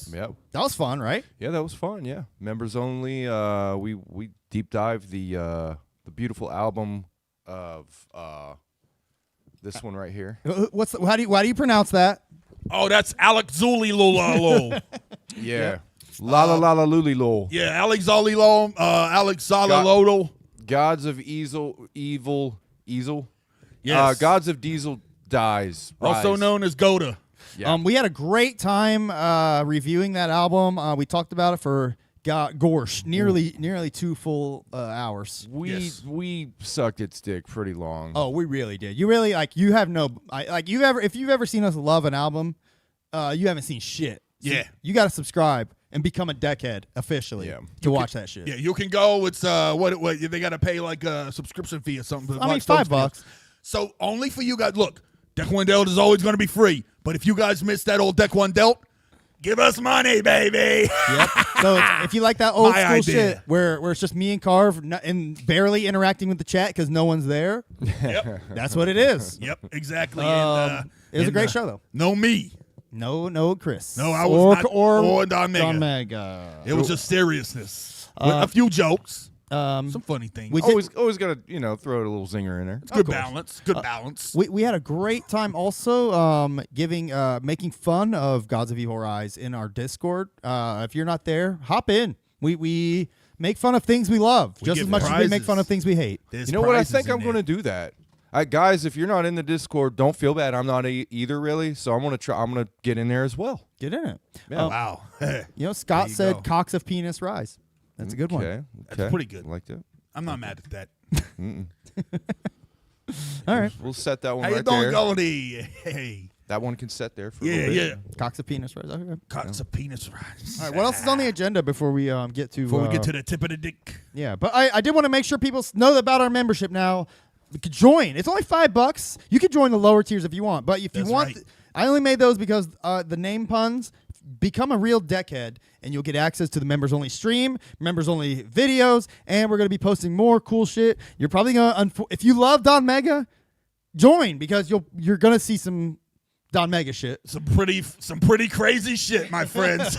That was fun, right? Yeah, that was fun. Yeah, members only. We deep dive the beautiful album of this one right here. Why do you pronounce that? Oh, that's Alex Zuli Lolalo. Yeah. La la la la luli lol. Yeah, Alex Zolilo, Alex Zolilodal. Gods of Evil. Yes. Gods of Diesel Dies. Also Rise. known as Goda. Yeah. We had a great time reviewing that album. We talked about it for gosh, nearly 2 full hours. We sucked its dick pretty long. Oh, we really did. You really you have no if you've ever seen us love an album, you haven't seen shit. So Yeah. you got to subscribe and become a deckhead officially to watch that shit. Yeah, you can go. It's what they got to pay like a subscription fee or something. I mean, $5. So only for you guys. Look, Deck One Dealt is always going to be free. But if you guys missed that old Deck One Dealt, give us money, baby. Yep. So if you like that old My school idea. shit where it's just me and Carv and barely interacting with the chat because no one's there, Yep. that's what it is. Yep, exactly. It was a great show though. No me. No Chris. No, I was not. or Don Mega. Don Mega. It was just seriousness. With a few jokes. Some funny things. Always gotta throw a little zinger in there. It's good balance. Good balance. We had a great time also making fun of Gods of Evil Rise in our Discord. If you're not there, hop in. We make fun of things we love just as much as we make fun of things we hate. There's You know what? I prizes think in I'm there. going to do that. Guys, if you're not in the Discord, don't feel bad. I'm not either, really. So I'm gonna try. I'm gonna get in there as well. Get in it. Yeah. Wow. Scott you said go. cocks of penis rise. That's a good one. Okay. That's pretty good. I like that. I'm not mad at that. All right. We'll set that one How right you doing, there. Goldie? Hey. That one can set there for a Yeah, little bit. yeah. Cocks of penis rise. Okay. Cocks of penis rise. All right. What else is on the agenda before we get to Before we get to the tip of the dick. Yeah, but I did want to make sure people know about our membership now. You could join. It's only $5. You could join the lower tiers if you want. But if you That's want, right. I only made those because the name puns. Become a real deckhead, and you'll get access to the members-only stream, members-only videos, and we're going to be posting more cool shit. You're probably going to, if you love Don Mega, join because you're going to see some Don Mega shit. Some pretty crazy shit, my friends.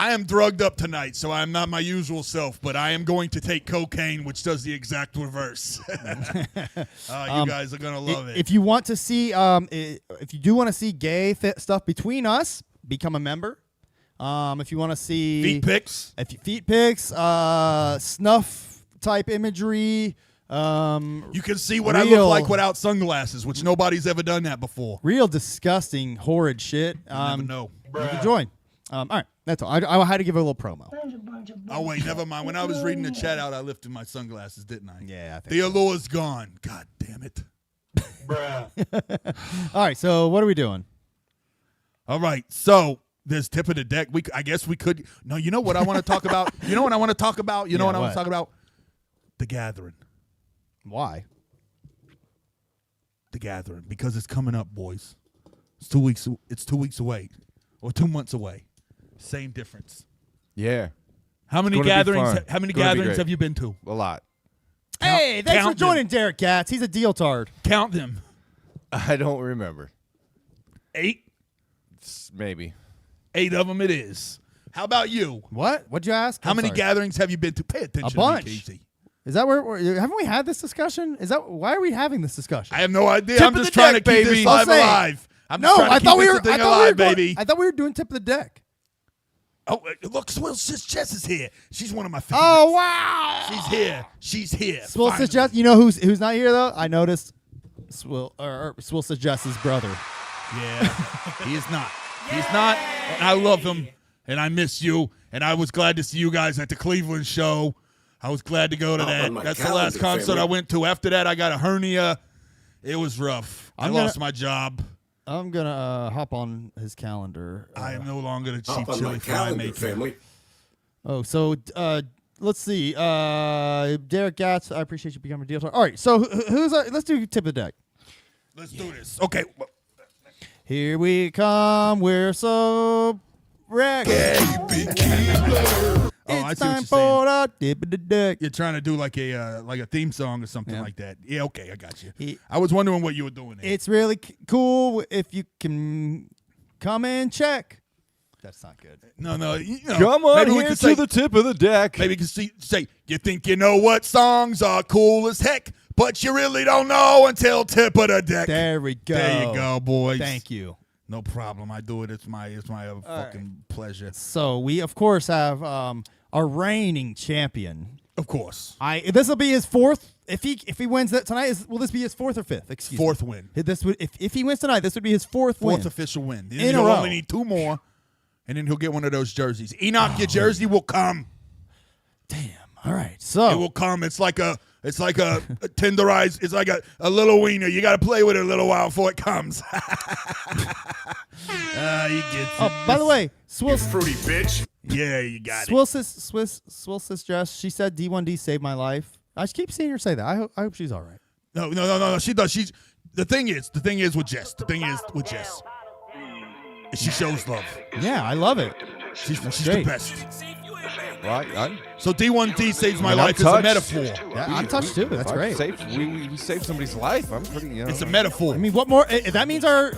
I am drugged up tonight, so I'm not my usual self, but I am going to take cocaine, which does the exact reverse. You guys are gonna love it. If you want to see, if you do want to see gay stuff between us, become a member. If you want to see Feet pics, snuff type imagery. You can see what I look like without sunglasses, which nobody's ever done that before. Real disgusting, horrid shit. You never know. You can join. All right, that's all. I had to give a little promo. Oh wait, never mind. When I was reading the chat out, I lifted my sunglasses, didn't I? Yeah, I think the allure's gone. God damn it. All right, so what are we doing? All right, so there's tip of the deck. I guess we could. No, you know what I want to talk about? You know what I want to talk about? You know what I want to talk about? The Gathering. Why? The Gathering, because it's coming up, boys. It's 2 weeks. It's 2 weeks away, or 2 months away. Same difference. Yeah. How many gatherings? How many gatherings have you been to? A lot. Hey, thanks for count joining, Derek Katz. He's a deal-tard. Count them. I don't remember. 8. Maybe. 8 of them it is. How about you? What? What'd you ask? How many gatherings have you been to? Pay attention. A bunch. To me, Casey. Is that haven't we had this discussion? Why are we having this discussion? I have no idea. Tip I'm of just the trying deck, to keep baby. this live alive. I'm just trying to keep this thing alive, baby. I thought we were doing tip of the deck. Oh, look, Swill Sis Jess is here. She's one of my favorites. Oh wow, she's here. She's here. Swill Sis Jess. You know who's not here though? I noticed. Swill Sis Jess's brother. Yeah, he is not. He's not. And I love him, and I miss you. And I was glad to see you guys at the Cleveland show. I was glad to go to that. That's the last concert I went to. After that, I got a hernia. It was rough. I lost my job. I'm gonna hop on his calendar. I am no longer the chief chili fry maker. Family. Oh, so let's see. Derek Gatz, I appreciate you becoming a deal. All right, so who's let's do tip of the deck. Let's do this. Okay. Here we come. We're so wrecked. Oh, I It's see what time you're for saying. the tip of the deck. You're trying to do like a theme song or something like that. Yeah, okay, I got you. He- I was wondering what you were doing there. It's really cool if you can come and check. That's not good. No. Come on maybe we here could to say, the tip of the deck. Maybe we could say, you think you know what songs are cool as heck, but you really don't know until tip of the deck. There we go. There you go, boys. Thank you. No problem. I do it. It's my fucking pleasure. So we, of course, have our reigning champion. Of course. This will be his fourth. If he wins that tonight, will this be his fourth or fifth? Excuse Fourth me. win. This would if he wins tonight, this would be his fourth win. Official win. In a He'll row. only need 2 more, and then he'll get one of those jerseys. Enoch, your jersey will come. Damn. All right. So It will come. It's like a tenderized. It's like a little wiener. You got to play with it a little while before it comes. You get. by the way, Swill Fruity bitch. Yeah, you got it. Swill Jess, she said D1D saved my life. I just keep seeing her say that. I hope she's all right. No. She does. The thing is with Jess. She shows love. Yeah, I love it. She's the great. best. Right? So D1D saves my I'm life is a touched. metaphor. Yeah, I'm touched too. That's great. We saved somebody's life. I'm pretty. It's a metaphor. I mean, what more? That means our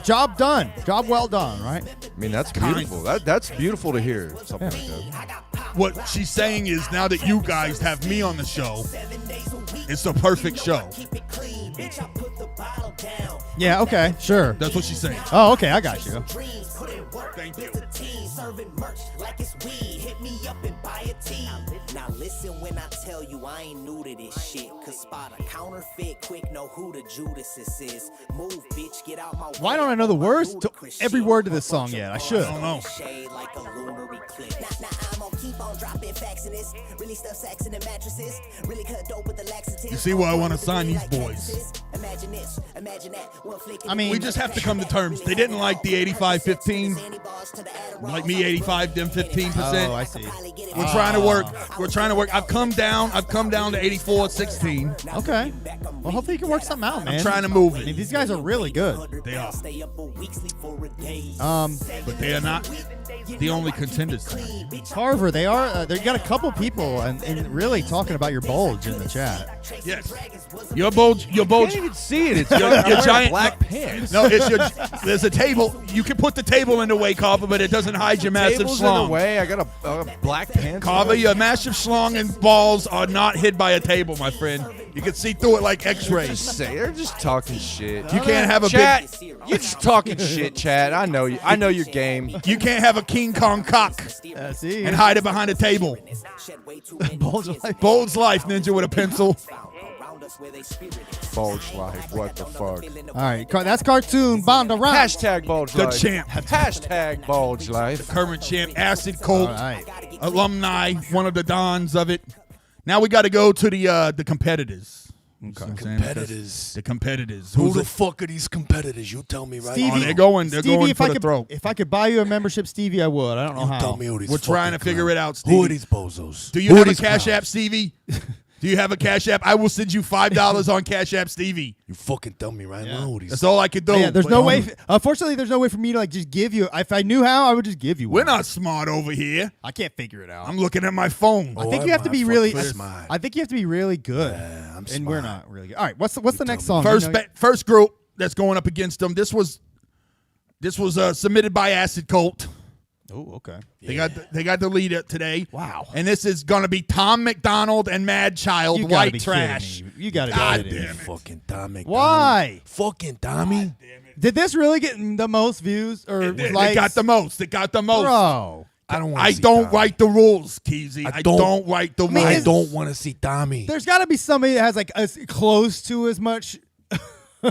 job done. Job well done, right? I mean, that's beautiful. That's beautiful to hear. Something like that. What she's saying is now that you guys have me on the show, it's the perfect show. Yeah. Okay. Sure. That's what she's saying. Oh, okay. I got you. Thank you. Now listen when I tell you I ain't new to this shit. Cause spot a counterfeit quick, know who the Judases is. Move, bitch, get out my way. Why don't I know the words to every word to this song yet? I should. I don't know. Shade like a lunar eclipse. Nah, I'm gonna keep on dropping facts in this. Really stuff sacks in the mattresses. Really cut dope with the laxatives. You see why I want to sign these boys? Imagine this, imagine that. One flick I mean, We just have to come to terms. They didn't like the 85-15. Like me, 85, them 15%. Oh, I see. We're trying to work. We're trying to work. I've come down to 84-16. Okay. Well, hopefully you can work something out, man. I'm trying to move I mean, it. these guys are really good. They are. Um, But they are not the only contenders tonight. Carver, they are. They got a couple people and really talking about your bulge in the chat. Yes. Your bulge. You can't even see it. It's Your your giant black pants. No, it's your. There's a table. You can put the table in the way, Carver, but it doesn't hide your massive Table's in the schlong. way. I got a black pants. Carver, your massive schlong and balls are not hid by a table, my friend. You can see through it like X-rays. They're just talking shit. You can't have a chat. You're just talking shit, Chad. I know you. I know your game. You can't have a King Kong cock See, and hide it behind a table. bulge life. Bulge life, ninja with a pencil. Bulge life. What the fuck? All right, that's Cartoon Bondurant. Hashtag bulge The life. champ. Hashtag bulge life. Current champ, Acid Colt, All right. alumni, one of the dons of it. Now we got to go to the competitors. Competitors. The competitors. Who Who's the it? fuck are these competitors? You tell me right Stevie- Oh, now. they're going Stevie, for the throat. if I could buy you a membership, Stevie, I would. I don't know You how. tell me who these We're trying to fucking figure clowns. it out, Who are Stevie. these bozos? Do you Who are have a these Cash clowns? App, Stevie? Do you have a Cash App? I will send you $5 on Cash App, Stevie. You fucking tell me right now who these. That's all I could do. Yeah, there's But no way. Unfortunately, there's no way for me to like just give you. If I knew how, I would just give you We're one. not smart over here. I can't figure it out. I'm looking at my phone. I think Oh, you have to I'm be not really. fucking smart. I think you have to be really good. Yeah, I'm and we're smart. not really good. All right, what's the next song? First, You know- first group that's going up against them. This was submitted by Acid Colt. Oh, okay. They got the leader today. Wow. And this is gonna be Tom McDonald and Mad Child, You gotta White be Trash. kidding me. You gotta God be kidding me. damn it. Fucking Tommy. Why? Fucking Tommy. Did this really get the most views or They likes? got the most. They got the most. Bro. I don't want. I don't write the rules, Keezy. I don't write the rules. I don't want to see Tommy. There's got to be somebody that has like as close to as much.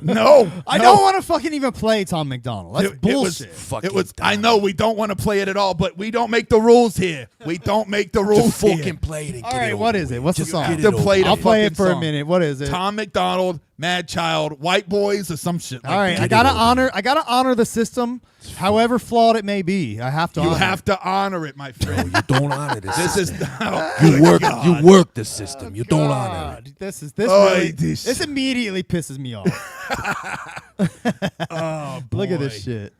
No, I don't want to fucking even play Tom McDonald. That's bullshit. Fucking It was. I Tommy. know we don't want to play it at all, but we don't make the rules here. We don't make the rules Just fucking here. play it and All get right, it what over is it? with. What's the Just song? get To it over play with. the I'll play it fucking for a song. minute. What is it? Tom McDonald, Mad Child, White Boys, or some shit. Like All right, that. I gotta honor the system, however flawed it may be. I have to. You honor have it. to honor it, my friend. You don't honor this. This is system. oh, You work. God. You work the system. You don't honor it. God, this Oh, really, this- this immediately pisses me off. Oh, boy. Look at this shit.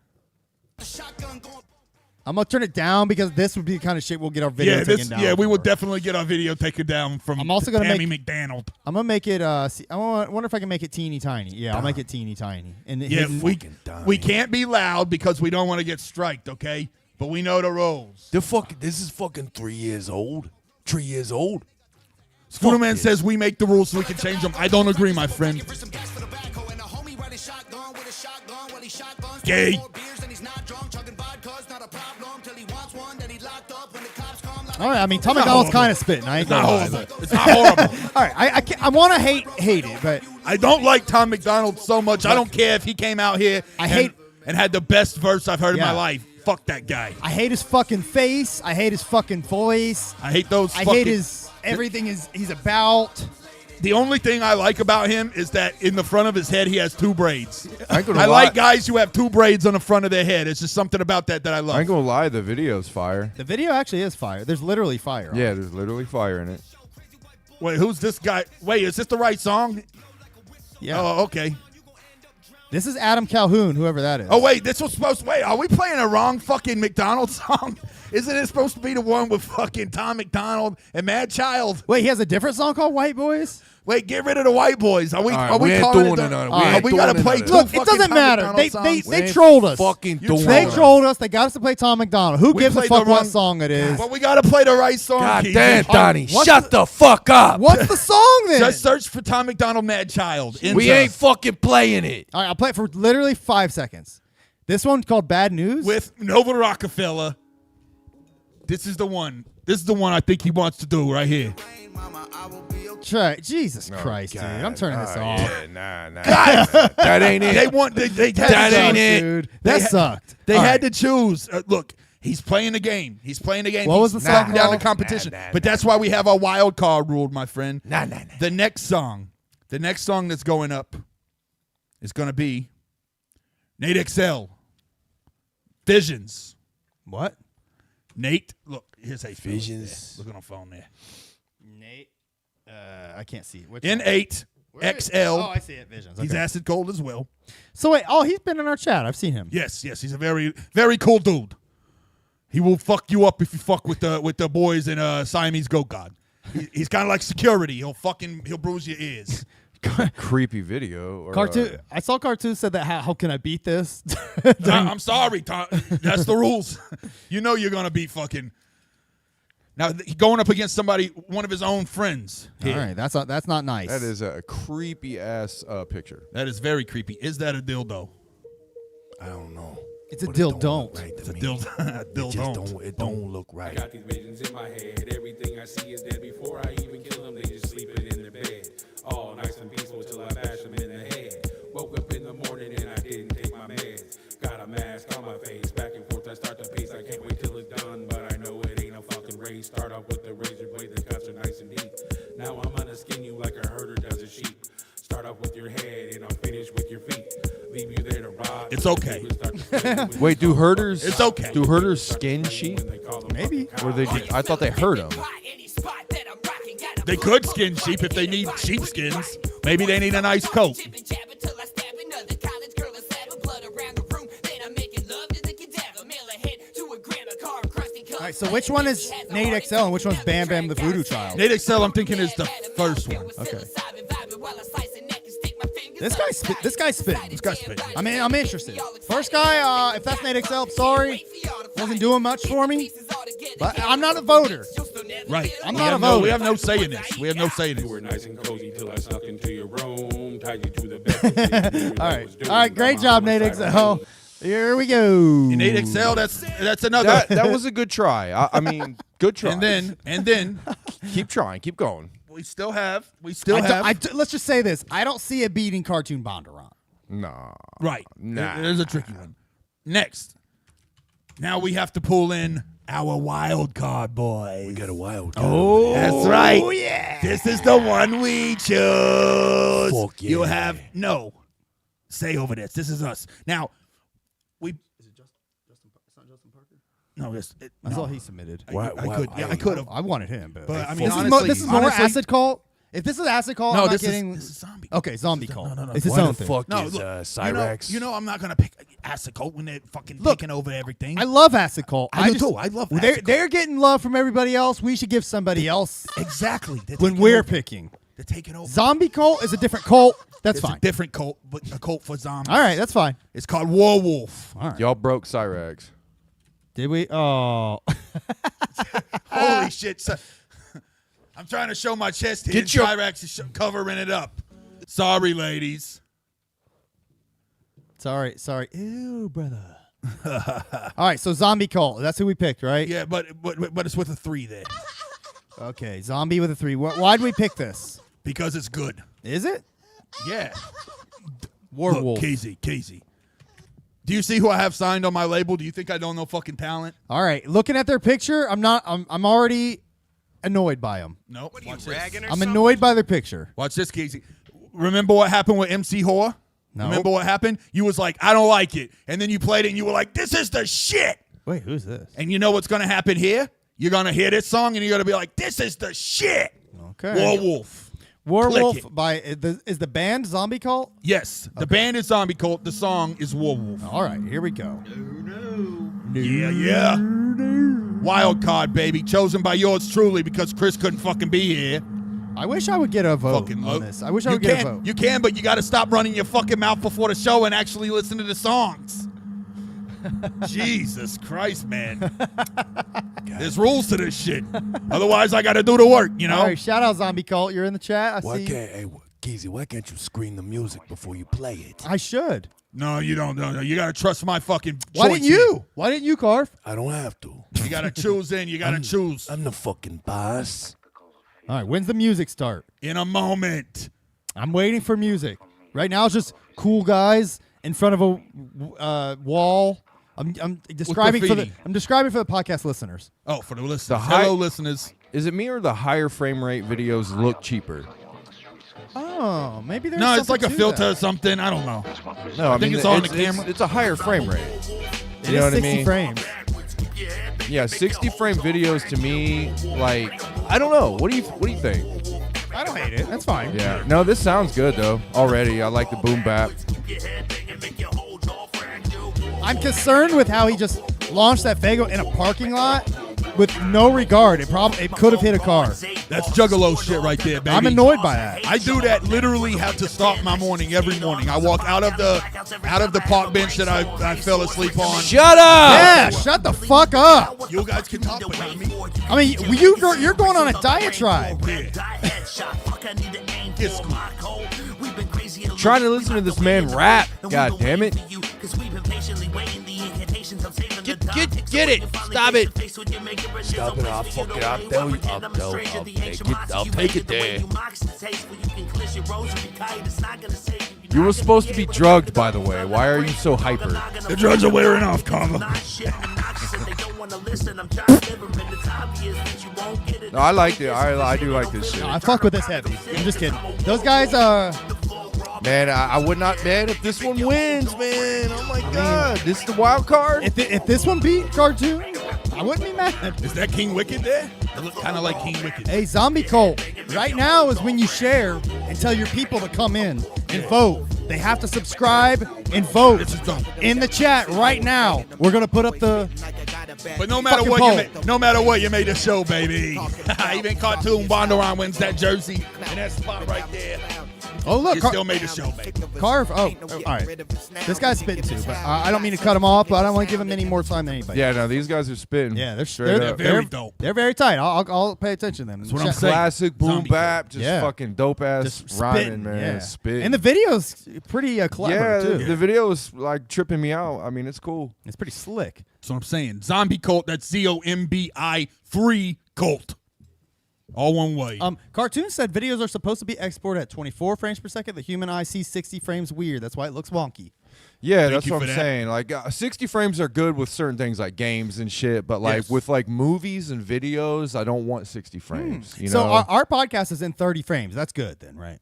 I'm gonna turn it down because this would be the kind of shit we'll get our video taken down. Yeah, we for. would definitely get our video taken down from. I'm also gonna Tammy make McDonald. I'm gonna make it. I wonder if I can make it teeny tiny. Yeah, I'll make it teeny tiny. And Yeah, we can't be loud because we don't want to get striked. Okay, but we know the rules. This is fucking 3 years old. 3 years old. Scooter Man says we make the rules so we can change them. I don't agree, my friend. Gay. All right, I mean, Tom McDonald's kind of spitting. I ain't gonna lie. It's not horrible. All right, I want to hate it, but I don't like Tom McDonald so much. I don't care if he came out here and had the best verse I've heard in my life. Fuck that guy. I hate his fucking face. I hate his fucking voice. I hate those. I hate his everything he's about. The only thing I like about him is that in the front of his head he has 2 braids. I like guys who have 2 braids on the front of their head. It's just something about that I love. I ain't gonna lie, the video's fire. The video actually is fire. There's literally fire. Yeah, there's literally fire in it. Wait, who's this guy? Wait, is this the right song? Yeah. Oh, okay. This is Adam Calhoun, whoever that is. Oh, wait, this was supposed to... Wait, are we playing a wrong fucking McDonald's song? Isn't it supposed to be the one with fucking Tom McDonald and Mad Child? Wait, he has a different song called White Boys? Wait, get rid of the white boys. Are we ain't calling doing it? it. We got to play 2 Look, fucking it doesn't Tom matter. McDonald They trolled us. Fucking They trolled us. They got us to play Tom McDonald. Who We gives a played fuck the what wrong- song it is? Well, we got to play the right song. God Keith. damn, Donnie. what's Shut the fuck up. What's the song then? Just search for Tom McDonald Mad Child. We ain't fucking playing it. All right, I'll play it for literally 5 seconds. This one's called Bad News. With Nova Rockefeller. This is the one. This is the one I think he wants to do right here. Jesus Christ, dude. I'm turning this off. Yeah, nah. That ain't it. That ain't it. Dude. That sucked. They All had right. to choose. Look, he's playing the game. What was the He's song knocking down the called? competition. But that's why we have our wild card ruled, my friend. Nah. The next song that's going up is going to be Nate XL. Visions. What? Nate, look, here's a Visions. Look on the phone there. Nate. I can't see it. Which N8 XL. Oh, I see it. Visions. He's Okay. acid cold as well. So wait, he's been in our chat. I've seen him. Yes, he's a very, very cool dude. He will fuck you up if you fuck with the boys in Siamese Goat God. He's kind of like security. He'll bruise your ears. Creepy video. Or, Cartoon. I saw Cartoon said that. How can I beat this? I'm sorry, Tom. That's the rules. You know you're gonna be fucking. Now going up against somebody, one of his own friends. All right, that's not nice. That is a creepy ass picture. That is very creepy. Is that a dildo? I don't know. It's a dill don't. It's a dildo. It don't look I right. got these visions in my head. Everything I see is dead before I even kill them. They just sleeping in their bed. All nice and peaceful till I bash them in the head. Woke up in the morning and I didn't take my meds. Got a mask on my face. Back and forth I start to pace. I can't wait till it's done, but I know it ain't a fucking race. Start off with the razor blade, the cuts are nice and deep. Now I'm gonna skin you like a herder does a sheep. Start off with your head and I'll finish with your feet. Leave you there to rot. It's okay. Wait, do herders? It's okay. Do herders skin sheep? Maybe. Or I thought they herd them. They could skin sheep if they need sheepskins. Maybe they need a nice coat. All right, so which one is Nate XL and which one's Bam Bam the Voodoo Child? Nate XL, I'm thinking, is the first one. Okay. This guy's spitting. I mean, I'm interested. First guy, if that's Nate XL, sorry, wasn't doing much for me. But I'm not a voter. Right. I'm not a voter. We have no say in this. We have no say in You were this. nice and cozy till I snuck into your room, tied you to the bed. All right, great job, Nate XL. Here we go. Nate XL, that's another. That was a good try. I mean, good try. And then keep trying, keep going. we still have. Let's just say this. I don't see it beating Cartoon Bondurant. Nah. Right. Nah. There's a tricky one. Next. Now we have to pull in our wild card boys. We got a wild card. Oh, that's right. Oh, yeah. This is the one we choose. Fuck yeah. You have no say over this. This is us. Now, is it Justin? It's not Justin Parker? No, That's all he submitted. I could have. I wanted him, but I mean, this is more acid cult. If this is acid cult, No, I'm not this getting. is zombie. Okay, zombie cult. No. It's his Why own the thing. fuck No, is look, Cyrax? I'm not gonna pick. Acid Cult when they're fucking Look, taking over everything. I love Acid Cult. I do too. I love Acid Cult. They're getting love from everybody else. We should give somebody else Exactly. when we're picking. They're taking over. Zombie Cult is a different cult. That's It's fine. a different cult, but a cult for zombies. All right, that's fine. It's called Werewolf. All right. Y'all broke Cyrax. Did we? Oh. Holy shit. So, I'm trying to show my chest here. Get your- Cyrax is covering it up. Sorry, ladies. Sorry. Ew, brother. All right, so Zombie Cult. That's who we picked, right? Yeah, but it's with a 3 there. Okay, Zombie with a 3. Why'd we pick this? Because it's good. Is it? Yeah. Werewolf. Look, Casey. Do you see who I have signed on my label? Do you think I don't know fucking talent? All right, looking at their picture, I'm already annoyed by them. No. What are you, Watch this. ragging or I'm something? annoyed by their picture. Watch this, Casey. Remember what happened with MC Whore? No. Remember what happened? You was like, I don't like it. And then you played it and you were like, this is the shit. Wait, who's this? And you know what's going to happen here? You're going to hear this song and you're going to be like, this is the shit. Okay. Werewolf. Werewolf Click it. by is the band Zombie Cult? Yes. The band is Zombie Cult. The song is Werewolf. All right, here we go. Yeah. Wild card, baby. Chosen by yours truly because Chris couldn't fucking be here. I wish I would get a vote Fucking on look. this. I wish I would get a vote. You can, but you got to stop running your fucking mouth before the show and actually listen to the songs. Jesus Christ, man. There's rules to this shit. Otherwise, I got to do the work, you know? All right, shout out Zombie Cult. You're in the chat. I see. Geezy, why can't you screen the music before you play it? I should. No, you don't. No. You got to trust my fucking Why choice didn't you? here. Why didn't you, Carf? I don't have to. You got to choose in. You got to choose. I'm the fucking boss. All right, when's the music start? In a moment. I'm waiting for music. Right now, it's just cool guys in front of a wall. I'm describing for the podcast listeners. Oh, for the listeners. high- Hello, listeners. Is it me or the higher frame rate videos look cheaper? Oh, maybe there's No, it's something like a to filter that. or something. I don't know. No, I think mean, it's on the camera. It's a higher frame rate. It You know is what I 60 mean? frames. Yeah, 60 frame videos to me, like, I don't know. What do you think? I don't hate it. That's fine. Yeah. No, this sounds good though. Already, I like the boom bap. I'm concerned with how he just launched that Fago in a parking lot with no regard. It could have hit a car. That's Juggalo shit right there, baby. I'm annoyed by that. I do that literally have to start my morning every morning. I walk out of the park bench that I fell asleep on. Shut up! Yeah, shut the fuck up. You guys can talk, but not me. I mean, you're going on a diatribe. It's cool. Trying to listen to this man rap. God damn it. Get it. Stop it. Stop it. I'll fuck it. I'll tell you. I'll take it there. You were supposed to be drugged, by the way. Why are you so hyper? The drugs are wearing off, Carver. No, I liked it. I do like this shit. I fuck with this heavy. I'm just kidding. Those guys, Man, I would not, man, if this one wins, man. Oh my God. This is the wild card? if this one beat Cartoon, I wouldn't be mad. Is that King Wicked there? It looks kind of like King Wicked. Hey, Zombie Cult, right now is when you share and tell your people to come in and vote. They have to subscribe and vote in the chat right now. We're gonna put up the. But no matter fucking what, you made the show, baby. Even Cartoon Bondurant wins that jersey and that spot right there. Oh look, You still made the show, baby. Carve. Oh, all right. This guy's spitting too, but I don't mean to cut him off, but I don't want to give him any more time than anybody. Yeah, no, these guys are spitting. Yeah, they're straight up. Very dope. They're very tight. I'll pay attention to them. That's what I'm saying. Classic boom Zombie bap, just Yeah. fucking dope ass Just rhyming, spitting, man. yeah. Spit. And the video's pretty clever yeah, too. the video is like tripping me out. I mean, it's cool. It's pretty slick. That's what I'm saying. Zombie Cult, that's ZOMBI 3 Cult. All one way. Cartoon said videos are supposed to be exported at 24 frames per second. The human eye sees 60 frames weird. That's why it looks wonky. Yeah, Thank that's you what for I'm that. saying. Like 60 frames are good with certain things like games and shit, but like Yes. with like movies and videos, I don't want 60 frames. You So know? our podcast is in 30 frames. That's good then, right?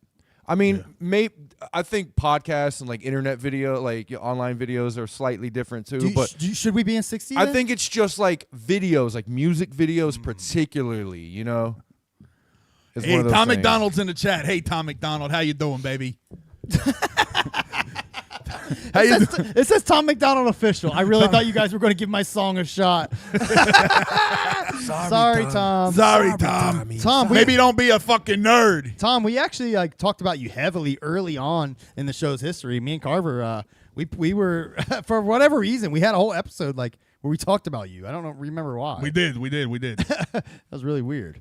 I mean, I think podcasts and like internet video, like online videos, are slightly different too. Should we be in 60? I then? think it's just like videos, like music videos, particularly. You know. It's Hey, one of those Tom things. McDonald's in the chat. Hey, Tom McDonald, how you doing, baby? It says Tom McDonald official. I really thought you guys were going to give my song a shot. Sorry, Tom. Sorry, Tom. Tom, maybe don't be a fucking nerd. Tom, we actually talked about you heavily early on in the show's history. Me and Carver, we were for whatever reason we had a whole episode where we talked about you. I don't remember why. We did. That was really weird.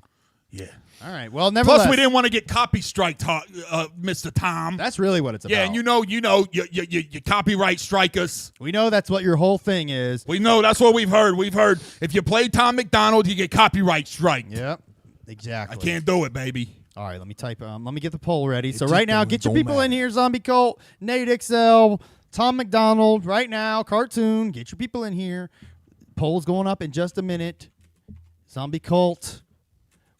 Yeah. All right. Well, nevertheless. Plus, we didn't want to get copy strike, Mr. Tom. That's really what it's about. Yeah, and you know, you copyright strike us. We know that's what your whole thing is. We know that's what we've heard. We've heard if you play Tom McDonald, you get copyright strike. Yep. Exactly. I can't do it, baby. All right. Let me type. Let me get the poll ready. So right now, get your people in here. Zombie Cult, Nate XL, Tom McDonald. Right now, Cartoon. Get your people in here. Poll's going up in just a minute. Zombie Cult.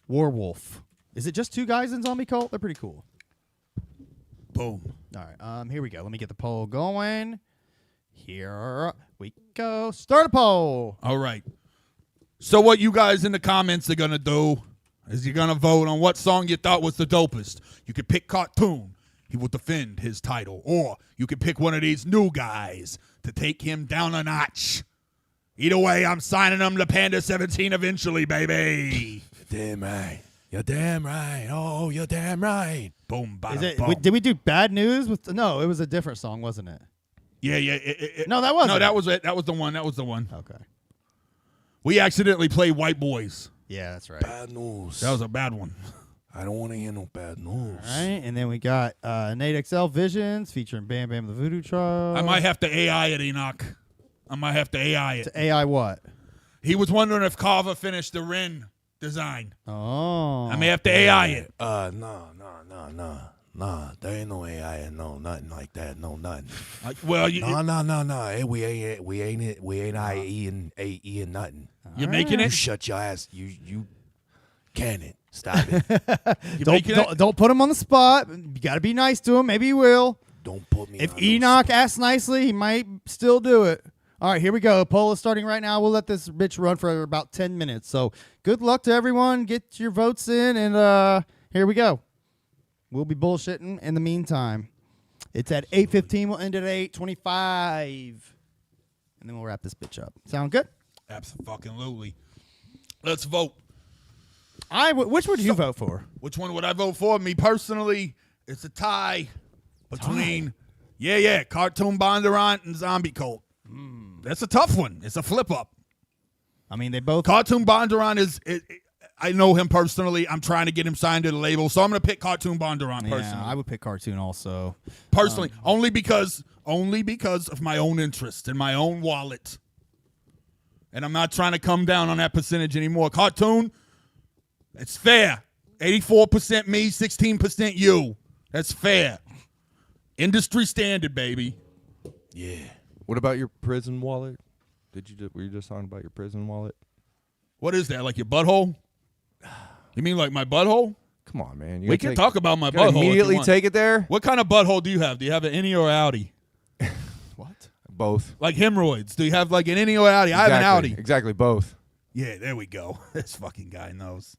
Warwolf. Is it just two guys in Zombie Cult? They're pretty cool. Boom. All right. Here we go. Let me get the poll going. Here we go. Start a poll. All right. So what you guys in the comments are going to do is you're going to vote on what song you thought was the dopest. You could pick Cartoon. He will defend his title. Or you could pick one of these new guys to take him down a notch. Either way, I'm signing him to Panda 17 eventually, baby. Damn right. You're damn right. Oh, you're damn right. Boom, Is it? boom. Did we do Bad News with? No, it was a different song, wasn't it? Yeah. No, that wasn't. No, that was it. That was the one. Okay. We accidentally played White Boys. Yeah, that's right. Bad news. That was a bad one. I don't want to hear no bad news. All right, and then we got Nate XL Visions featuring Bam Bam the Voodoo Tribe. I might have to AI it, Enoch. I might have to AI it. To AI what? He was wondering if Carver finished the Ren design. Oh. I may have to AI it. No. There ain't no AI and no nothing like that. No nothing. No. Hey, we ain't AE and nothing. You're making You it? shut your ass. You can it. Stop it. Don't put him on the spot. You got to be nice to him. Maybe he will. Don't put me. If Enoch asks nicely, he might still do it. All right, here we go. Poll is starting right now. We'll let this bitch run for about 10 minutes. So good luck to everyone. Get your votes in, and here we go. We'll be bullshitting in the meantime. It's at 8:15. We'll end it at 8:25. And then we'll wrap this bitch up. Sound good? Absolutely. Let's vote. Which would you vote for? Which one would I vote for? Me personally, it's a tie between, Cartoon Bondurant and Zombie Cult. That's a tough one. It's a flip-up. I mean, they both... Cartoon Bondurant is... I know him personally. I'm trying to get him signed to the label, so I'm going to pick Cartoon Bondurant personally. Yeah, I would pick Cartoon also. Personally, only because of my own interest and my own wallet. And I'm not trying to come down on that percentage anymore. Cartoon, it's fair. 84% me, 16% you. That's fair. Industry standard, baby. Yeah. What about your prison wallet? Were you just talking about your prison wallet? What is that? Like your butthole? You mean like my butthole? Come on, man. We can talk about my butthole. Immediately take it there. What kind of butthole do you have? Do you have an innie or outie? What? Both. Like hemorrhoids. Do you have like an innie or outie? I have an outie. Exactly, both. Yeah, there we go. This fucking guy knows.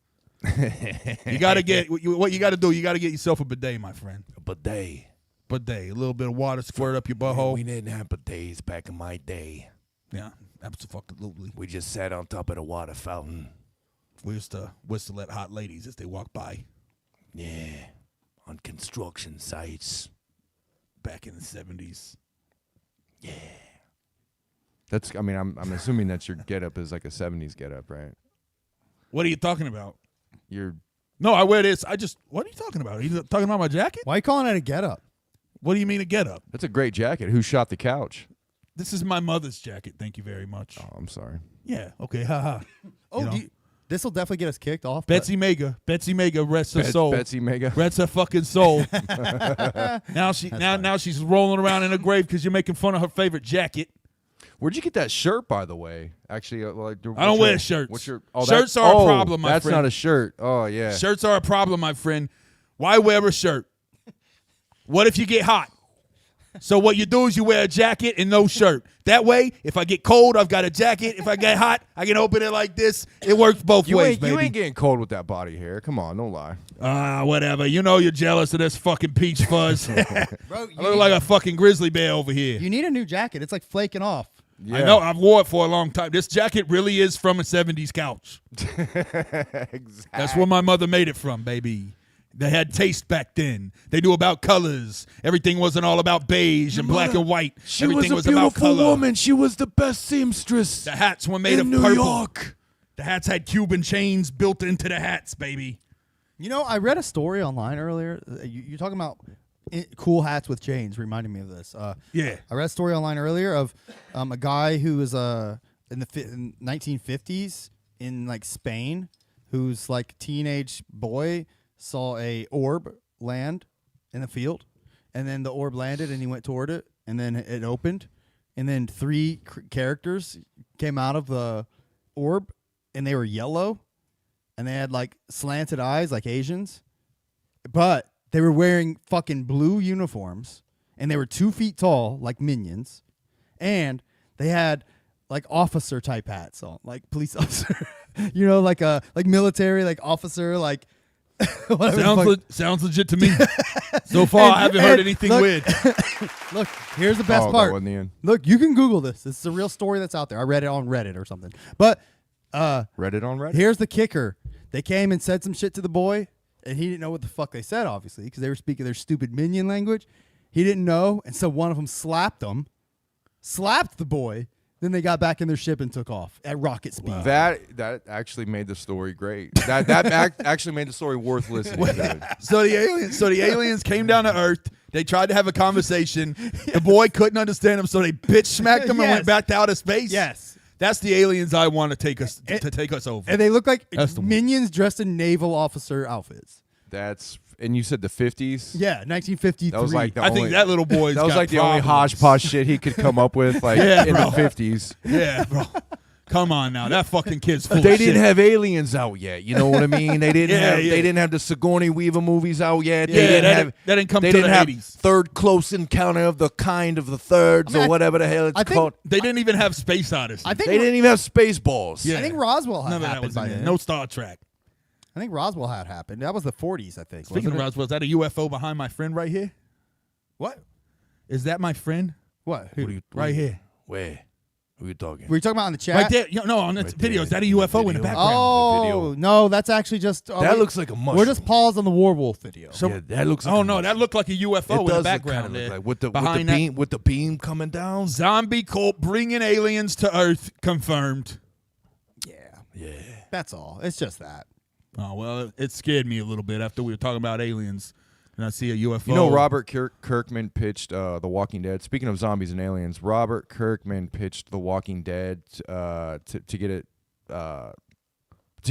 You got to get what you got to do. You got to get yourself a bidet, my friend. A bidet. Bidet. A little bit of water squirt up your butthole. We didn't have bidets back in my day. Yeah, absolutely. We just sat on top of the water fountain. We used to whistle at hot ladies as they walk by. Yeah, on construction sites. Back in the 70s. Yeah. I'm assuming that your getup is like a 70s getup, right? What are you talking about? No, I wear this. What are you talking about? Are you talking about my jacket? Why are you calling it a getup? What do you mean a getup? That's a great jacket. Who shot the couch? This is my mother's jacket. Thank you very much. Oh, I'm sorry. Yeah. Okay. Haha. This will definitely get us kicked off. Betsy Mega, rests her soul. Betsy Mega rests her fucking soul. Now she's rolling around in her grave because you're making fun of her favorite jacket. Where'd you get that shirt, by the way? Actually, I don't wear shirts. Shirts are a problem, my friend. That's not a shirt. Oh yeah. Shirts are a problem, my friend. Why wear a shirt? What if you get hot? So what you do is you wear a jacket and no shirt. That way, if I get cold, I've got a jacket. If I get hot, I can open it like this. It works both ways, baby. You ain't getting cold with that body hair. Come on, don't lie. Whatever. You know you're jealous of this fucking peach fuzz. Bro, I look like a fucking grizzly bear over here. You need a new jacket. It's like flaking off. Yeah. I know. I've wore it for a long time. This jacket really is from a 70s couch. Exactly. That's where my mother made it from, baby. They had taste back then. They knew about colors. Everything wasn't all about beige and black and white. Everything was about color. Woman. She was the best seamstress. The hats were made of New purple. York. The hats had Cuban chains built into the hats, baby. You know, I read a story online earlier. You're talking about cool hats with chains. Reminding me of this. Yeah. I read a story online earlier of a guy who was in the 1950s in like Spain, who's like a teenage boy saw a orb land in the field, and then the orb landed, and he went toward it, and then it opened, and then three characters came out of the orb, and they were yellow, and they had like slanted eyes like Asians, but they were wearing fucking blue uniforms, and they were 2 feet tall like minions, and they had like officer type hats on, like police officer, you know, like military, like officer, like Sounds legit to me. So far, I haven't heard anything weird. Look, here's the best That part. wasn't the end. Look, you can Google this. This is a real story that's out there. I read it on Reddit or something. But Reddit on Reddit? here's the kicker. They came and said some shit to the boy, and he didn't know what the fuck they said, obviously, because they were speaking their stupid minion language. He didn't know, and so one of them slapped the boy. Then they got back in their ship and took off at rocket speed. Wow. That actually made the story great. That actually made the story worth listening to. So the aliens came down to Earth. They tried to have a conversation. The boy couldn't understand them, so they bitch smacked him and went back to outer space. Yes. That's the aliens I want to take us over. And they look like That's minions dressed in naval officer outfits. And you said the 50s? Yeah, 1953. That was like the I think that little boy's That was got like the only problems. hodgepodge shit he could come up with, like in the 50s. Yeah, bro. Come on now, that fucking kid's full They of didn't shit. have aliens out yet. You know what I mean? They didn't They didn't have the Sigourney Weaver movies out yet. Yeah, that didn't come They to didn't the have 80s. Third Close Encounter of the Kind of the Thirds or whatever the hell it's called. They didn't even have Space Odyssey. They didn't even have Spaceballs. Yeah. I think Roswell had None of that happened was by in there. then. No Star Trek. I think Roswell had happened. That was the 40s, I think. Speaking of Roswell, is that a UFO behind my friend right here? What? Is that my friend? What? Who? Right here. Where? Who are you talking? Were you talking about on the chat? Right there. No, on the Right video. there. Is that a UFO in the background? Oh, no, that's actually just... That looks like a mushroom. We're just paused on the Warwolf video. So- Yeah, that looks like Oh a no, mushroom. that looked like a UFO in the background kinda there. look like with the Behind that- beam with the beam coming down. Zombie cult bringing aliens to Earth confirmed. Yeah. That's all. It's just that. Oh well, it scared me a little bit after we were talking about aliens, and I see a UFO. You know, Robert Kirkman pitched The Walking Dead. Speaking of zombies and aliens, Robert Kirkman pitched The Walking Dead to get it to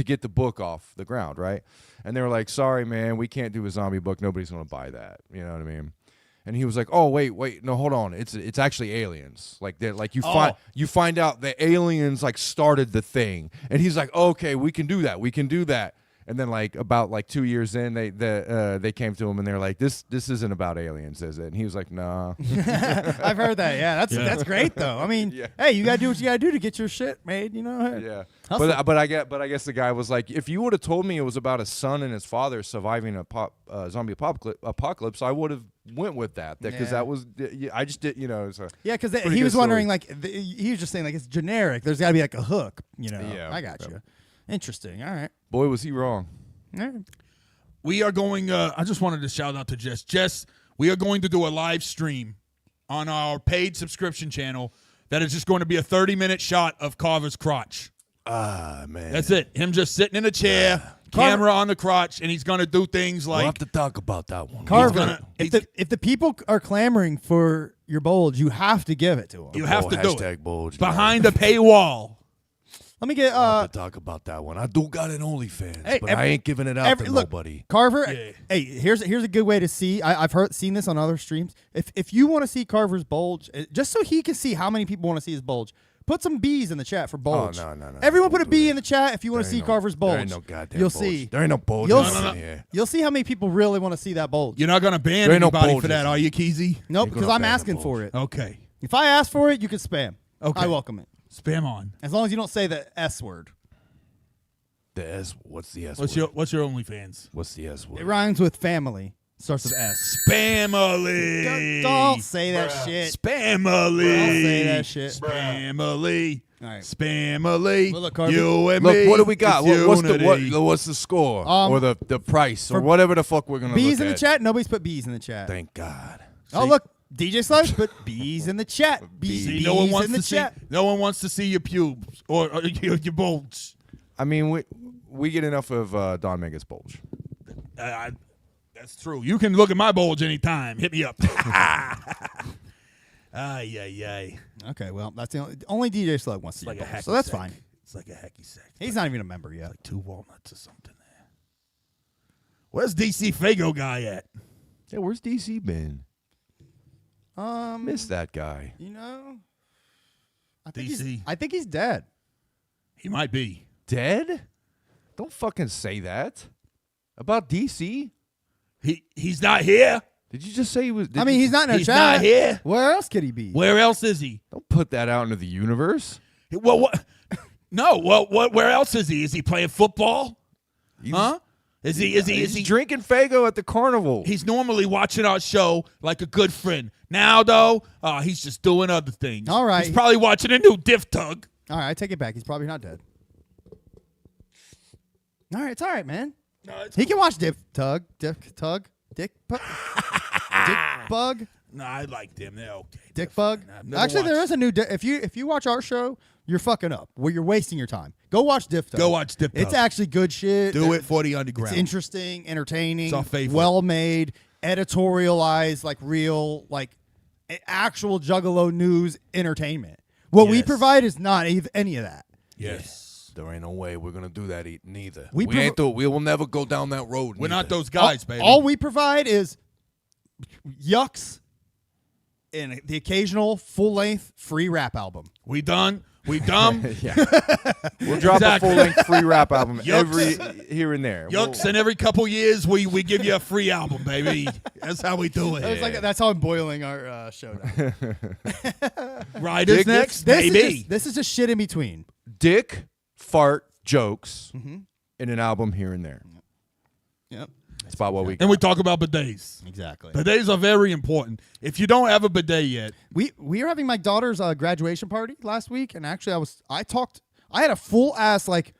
get the book off the ground, right? And they were like, "Sorry, man, we can't do a zombie book. Nobody's going to buy that." You know what I mean? And he was like, "Oh, wait, no, hold on. It's actually aliens. Like that. Like you find out the aliens like started the thing." And he's like, "Okay, we can do that. We can do that." And then about 2 years in, they came to him and they're like, "This isn't about aliens, is it?" And he was like, "Nah." I've heard that. Yeah, that's great though. I mean, hey, you gotta do what you gotta do to get your shit made. You know. Yeah. Hustle. But I guess the guy was like, if you would have told me it was about a son and his father surviving a zombie apocalypse, I would have went with that because that was I just did, you know. So Yeah, because pretty he was good wondering story. he was just saying like it's generic. There's got to be like a hook. You know. Yeah, I got you. Interesting. All right. Boy, was he wrong. All right. We are going. I just wanted to shout out to Jess. Jess, we are going to do a live stream on our paid subscription channel that is just going to be a 30-minute shot of Carver's crotch. Ah, man. That's it. Him just sitting in a chair, camera on the crotch, and he's going to do things like. We'll have to talk about that one. Carver, if the people are clamoring for your bulge, you have to give it to them. You have to do it. Hashtag bulge. Behind the paywall. Let me get We'll have to talk about that one. I do got an OnlyFans, Hey, but I ain't giving it out to look, nobody. Carver. Yeah. Hey, here's a good way to see. I've seen this on other streams. If you want to see Carver's bulge, just so he can see how many people want to see his bulge, Put some B's in the chat for bulge. Oh, no. Everyone put a B in the chat if you want to see Carver's bulge. There ain't no goddamn You'll bulge. see. There ain't no bulge in here. You'll see how many people really want to see that bulge. You're not gonna ban There ain't no anybody for bulges. that, are you, Keezy? Nope, because I'm asking for it. Okay. If I ask for it, you can spam. Okay. I welcome it. Spam on. As long as you don't say the S word. The S. What's the S What's word? your OnlyFans? What's the S word? It rhymes with family. Starts with S. Spamily. Don't say that shit. Spamily. Don't say that shit. Spamily. All right. Spamily. Well, look, Carver. You and Look, me. what do we got? It's What's unity. the score or the price or whatever the fuck we're gonna B's look in the at. chat. Nobody's put B's in the chat. Thank God. Oh, look. DJ Slugs put B's in the chat. See, no one wants in the to chat. see. No one wants to see your pubes or your bulge. I mean, we get enough of Don Mega's bulge. That's true. You can look at my bulge anytime. Hit me up. Ay. Okay, well, that's the only DJ Slug wants to Like see a bulge, hacky so that's sack. fine. It's like a hacky sack. He's not even a member yet. Like 2 walnuts or something there. Where's DC Fago guy at? Yeah, where's DC been? Miss that guy. You know, DC. I think he's dead. He might be. Dead? Don't fucking say that. About DC? He's not here. Did you just say he was? I mean, he's not in our He's chat. not here. Where else could he be? Where else is he? Don't put that out into the universe. Well, what? No. Well, what? Where else is he? Is he playing football? Huh? Is he drinking Fago at the carnival? He's normally watching our show like a good friend. Now, though, he's just doing other things. All right. He's probably watching a new Diff Tug. All right, I take it back. He's probably not dead. All right, it's all right, man. No, it's He can watch Dick Bug. No, I like them. They're okay. Dick Bug. I've never Actually, there watched- is a new. If you watch our show, you're fucking up. Well, you're wasting your time. Go watch Diff Tug. Go watch Diff Tug. It's actually good shit. Do it for the underground. It's interesting, entertaining, It's our favorite. well made, editorialized, like real, like actual Juggalo news entertainment. What we Yes. provide is not any of that. Yes. There ain't no way we're gonna do that neither. We We will never go down that road. We're not neither. those guys, baby. All we provide is yucks and the occasional full-length free rap album. We done. We dumb. We'll drop a Exactly. full-length free rap album Yucks. every here and there. Yucks, and every couple years we give you a free album, baby. That's how we do It's it. like that's how I'm boiling our show now. Riders Dig next, This baby. is just shit in between. Dick fart jokes Mm-hmm. in an album here and there. Yep. That's about what we. And we talk about bidets. Exactly. Bidets are very important. If you don't have a bidet yet, We were having my daughter's graduation party last week, and actually I had a full ass like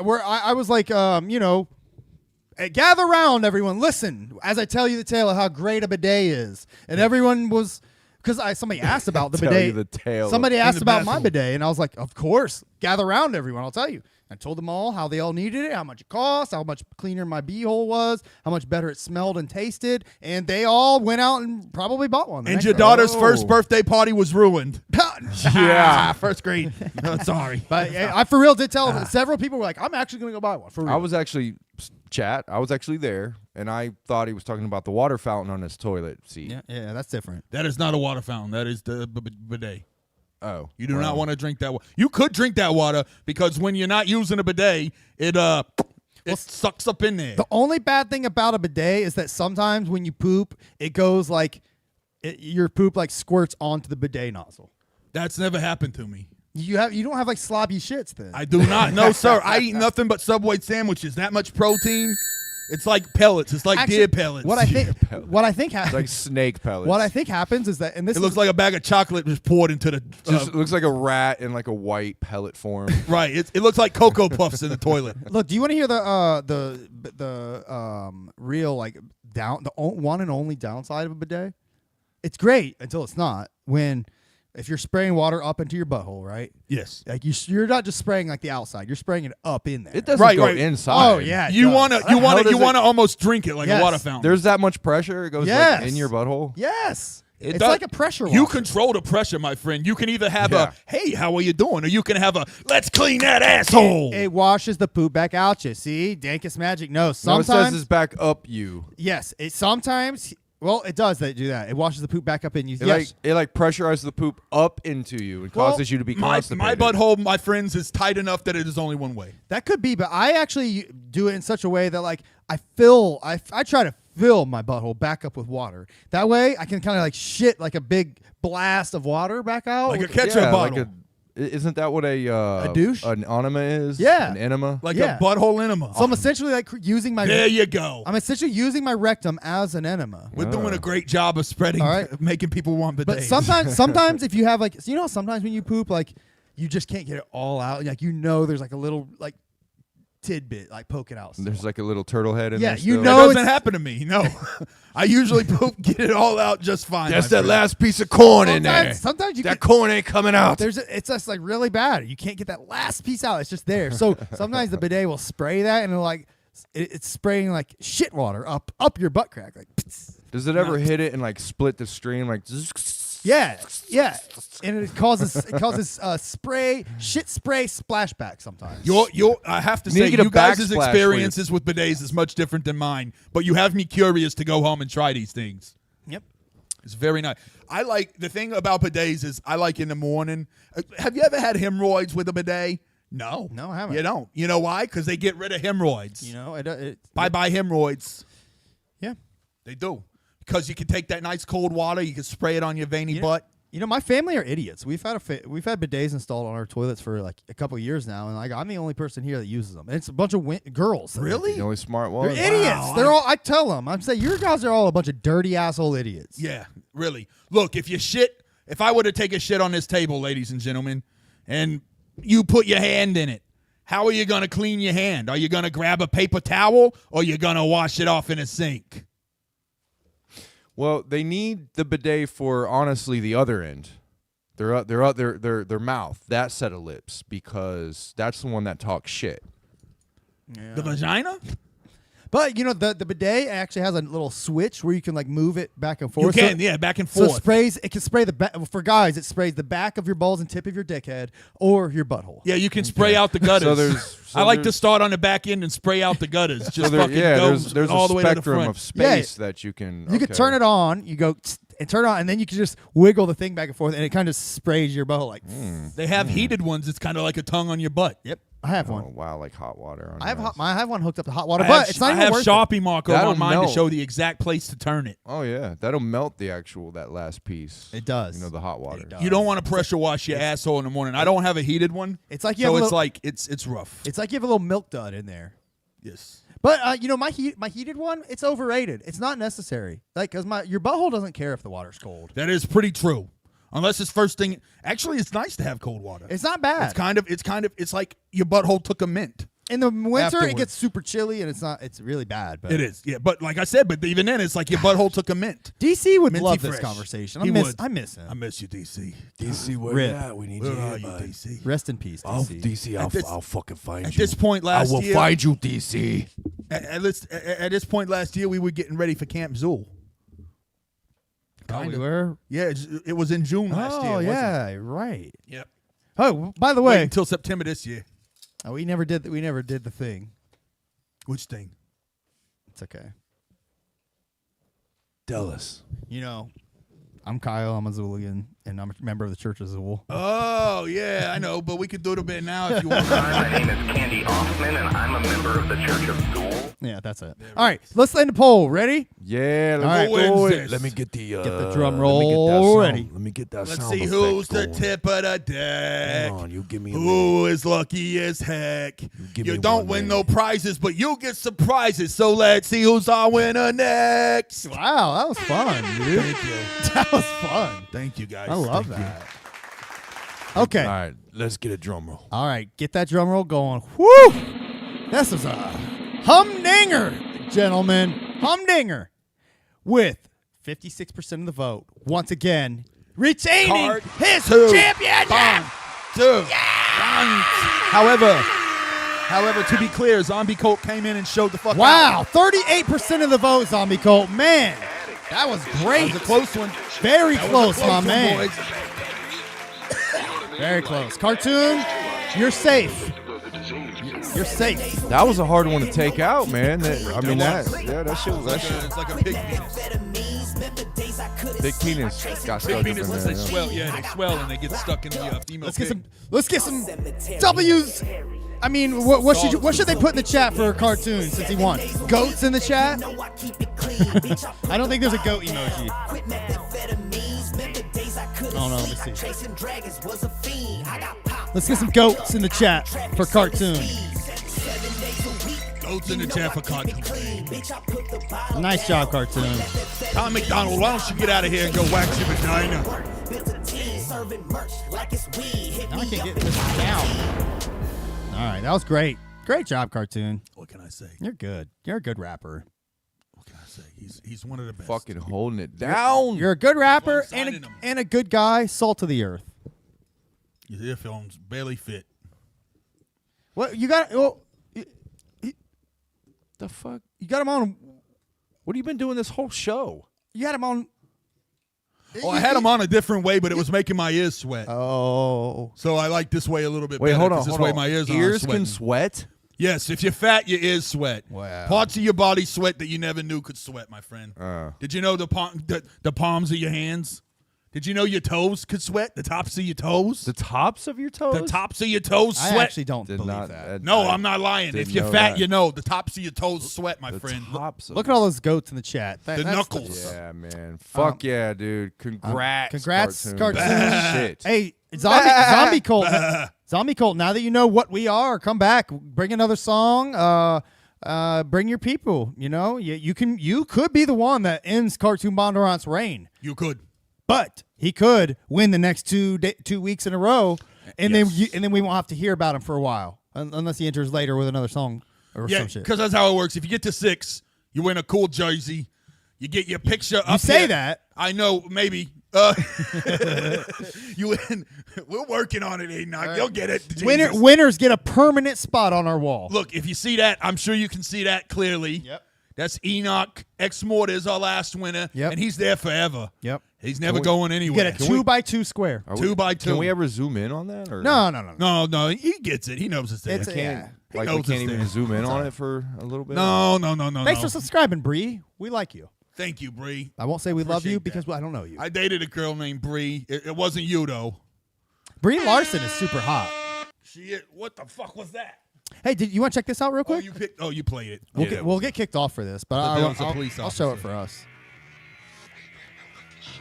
where I was like hey, gather around everyone, listen as I tell you the tale of how great a bidet is, and everyone was because somebody asked about the Tell bidet. you the tale Somebody In asked the about my bathroom. bidet, and I was like, of course, gather around everyone. I'll tell you. I told them all how they all needed it, how much it cost, how much cleaner my beehole was, how much better it smelled and tasted, and they all went out and probably bought one. the and next your day. daughter's Oh. first birthday party was ruined. Yeah. First grade. No, sorry. But I for real did tell them. Several people were like, I'm actually going to go buy one. For real. I was actually I was actually there, and I thought he was talking about the water fountain on his toilet seat. Yeah, that's different. That is not a water fountain. That is the bidet. Oh, You do not want to drink that water. You could drink that water because when you're not using a bidet, it sucks up in there. The only bad thing about a bidet is that sometimes when you poop, it goes like, your poop like squirts onto the bidet nozzle. That's never happened to me. You don't have like sloppy shits then. I do not. No, sir. I eat nothing but Subway sandwiches. That much protein. It's like pellets. It's like Actually, deer pellets. What I think It's like snake pellets. what I think happens is that, and this It looks like a bag of chocolate just poured into the. Just looks like a rat in like a white pellet form. Right. It looks like Cocoa Puffs in the toilet. Look, do you want to hear the real like one and only downside of a bidet? It's great until it's not. If you're spraying water up into your butthole, right? Yes. Like you're not just spraying like the outside. You're spraying it up in there. It doesn't go inside. Oh yeah. it You does. wanna almost drink it like Yes. a water fountain. There's that much pressure. It goes Yes. like in your butthole. Yes. It's does- like a pressure You washer. control the pressure, my friend. You can either have Yeah. a "Hey, how are you doing?" or you can have a "Let's clean that asshole." It washes the poop back out you. See? Dankus magic. No, No, it sometimes says it's back up you. yes. It sometimes Well, it does. They do that. It washes the poop back up in you. It like pressurizes the poop up into you and causes you to be constipated. My butthole, my friends, is tight enough that it is only one way. That could be, but I actually do it in such a way that like I try to fill my butthole back up with water. That way I can kind of like shit like a big blast of water back out. Like a ketchup bottle. Isn't that what a douche? An enema is? Yeah. An enema? Like a butthole enema. So I'm essentially like using my... There you go. I'm essentially using my rectum as an enema. We're doing a great job of spreading, making people want bidets. But sometimes if you have like... So sometimes when you poop, like you just can't get it all out. Like there's like a little like tidbit like poking out. There's like a little turtle head in there. there. Yeah, that doesn't happen to me. No. I usually poop, get it all out just fine. That's that last piece of corn in there. Sometimes that corn ain't coming out. It's just like really bad. You can't get that last piece out. It's just there. So sometimes the bidet will spray that, and it's spraying like shit water up your butt crack. Like, does it ever hit it and like split the stream? Like, yeah, and it causes shit spray splashback sometimes. I have to say, you guys' experiences with bidets is much different than mine, but you have me curious to go home and try these things. Yep. It's very nice. I like, the thing about bidets is I like in the morning. Have you ever had hemorrhoids with a bidet? No. No, I haven't. You don't. You know why? Because they get rid of hemorrhoids. Bye-bye hemorrhoids. Yeah. They do. Because you can take that nice cold water, you can spray it on your veiny butt. My family are idiots. We've had bidets installed on our toilets for like a couple of years now, and like I'm the only person here that uses them. And it's a bunch of girls. Really? The only smart one. They're idiots. They're all. I tell them. I'm saying you guys are all a bunch of dirty asshole idiots. Yeah, really. Look, if I were to take a shit on this table, ladies and gentlemen, and you put your hand in it, how are you going to clean your hand? Are you going to grab a paper towel, or are you going to wash it off in a sink? Well, they need the bidet for honestly the other end, their mouth, that set of lips, because that's the one that talks shit. Yeah. The vagina? But the bidet actually has a little switch where you can like move it back and forth. You can, back and forth. So it can spray for guys. It sprays the back of your balls and tip of your dickhead or your butthole. Yeah, you can spray out the gutters. I like to start on the back end and spray out the gutters. Just there's all a the way to the spectrum front. of space that you can. You can turn it on. You go and turn it on, and then you can just wiggle the thing back and forth, and it kind of sprays your butthole like. They have heated ones. It's kind of like a tongue on your butt. Yep. I have one. Oh, wow, like hot water. I have one hooked up to hot water, but it's not even worth it. I have Sharpie marker on mine melt. to show the exact place to turn it. Oh yeah, that'll melt that last piece. It does. The hot water. You don't want to pressure wash your asshole in the morning. I don't have a heated one. It's like it's rough. It's like you have a little milk dud in there. Yes. But my heated one, it's overrated. It's not necessary. Like because your butthole doesn't care if the water's cold. That is pretty true. Unless it's first thing. Actually, it's nice to have cold water. It's not bad. It's like your butthole took a mint. In the winter, afterwards. It gets super chilly, and it's really bad. But it is, yeah. But like I said, even then, it's like your butthole took a mint. DC would love Minty this fresh. conversation. He would. I miss him. I miss you, DC. DC, where Rip. you at? We need Where you are here, you, bud. DC? Rest in peace, DC. DC, I'll fucking find you. At this point last year, I will find you, DC. At this point last year, we were getting ready for Camp Zool. We were? Yeah, it was in June last year. Oh, wasn't yeah, it? right. Yep. Oh, by the way, wait until September this year. Oh, we never did the thing. Which thing? It's okay. Tell us. I'm Kyle. I'm a Zooligan, and I'm a member of the Church of Zool. Oh, yeah, I know, but we could do it a bit now if you want. My name is Candy Hoffman, and I'm a member of the Church of Zool. Yeah, that's it. All right, let's end the poll. Ready? Yeah, let's go. Let me get the drum roll ready. Let me get that Let's sound see effect who's the going. tip of the deck. Come on, you give me a Who is lucky as heck? give You me don't one win minute. no prizes, but you get surprises. So let's see who's our winner next. Wow, that was fun, dude. Thank you. That was fun. Thank you, guys. I love Thank you. that. Okay. All right, let's get a drum roll. All right, get that drum roll going. Woo! This is a humdinger, gentlemen. Humdinger. With 56% of the vote. Once again, retaining his championship. However, to be clear, Zombie Colt came in and showed the fuck out. Wow, 38% of the vote, Zombie Colt. Man, that was great. That was a close one. Very That was close, a close my one, man. boys. Very close. Cartoon, you're safe. You're safe. That was a hard one to take out, man. That shit was It's like a pig penis. Big penis got stuck Big up penis, in once there. they swell, they swell and they get stuck in the female. Let's get some W's. I mean, what should they put in the chat for a cartoon since he won? Goats in the chat? I don't think there's a goat emoji. Oh no, let me see. Let's get some goats in the chat for cartoon. Goats in the chat for cartoon. Nice job, cartoon. Tom McDonald, why don't you get out of here and go wax your vagina? Now I can't get this down. All right, that was great. Great job, cartoon. What can I say? You're good. You're a good rapper. What can I say? He's one of the best. Fucking holding it down. You're a good rapper Signing him. and a good guy, salt of the earth. His earphones barely fit. What you got? Well, The fuck? you got him on. What have you been doing this whole show? You had him on. Oh, I had him on a different way, but it was making my ears sweat. Oh. So I like this way a little bit Wait, better. hold on. 'cause this Hold way on. my ears aren't Ears sweating. can sweat? Yes, if you're fat, your ears sweat. Wow. Parts of your body sweat that you never knew could sweat, my friend. Did you know the palms of your hands? Did you know your toes could sweat? The tops of your toes? The tops of your toes? The tops of your toes I sweat. actually don't believe that. No, I'm not lying. If you're fat, you know. The tops of your toes sweat, my friend. Look at all those goats in the chat. The knuckles. Yeah, man. Fuck yeah, dude. Congrats. Congrats, cartoon. cartoon. Shit. Hey, zombie cult. Zombie cult. Now that you know what we are, come back. Bring another song. Bring your people. You know, you could be the one that ends Cartoon Bondurant's reign. You could. But he could win the next 2 weeks in a row, and Yes. then we won't have to hear about him for a while, unless he enters later with another song or Yeah, some shit. because that's how it works. If you get to 6, you win a cool jersey. You get your picture up. You say here. that. I know, maybe. You win. We're working on it, Enoch. You'll get it. Jesus. Winners get a permanent spot on our wall. Look, if you see that, I'm sure you can see that clearly. Yep. That's Enoch X Mortis, our last winner. Yep. And he's there forever. Yep. He's never going You anywhere. get a 2x2 square. 2x2. Can we ever zoom in on that? Or? No, he gets it. He knows it's there. It's Can't, He like knows we it's can't even there. zoom in on it for a little bit? No. Thanks for subscribing, Bree. We like you. Thank you, Bree. I won't say we love you Appreciate because I don't know you. I dated a girl named Bree. It wasn't you, though. Brie Larson is super hot. What the fuck was that? Hey, you want to check this out real quick? You played it. We'll get kicked off for this, but There was a police I'll show it officer. for us.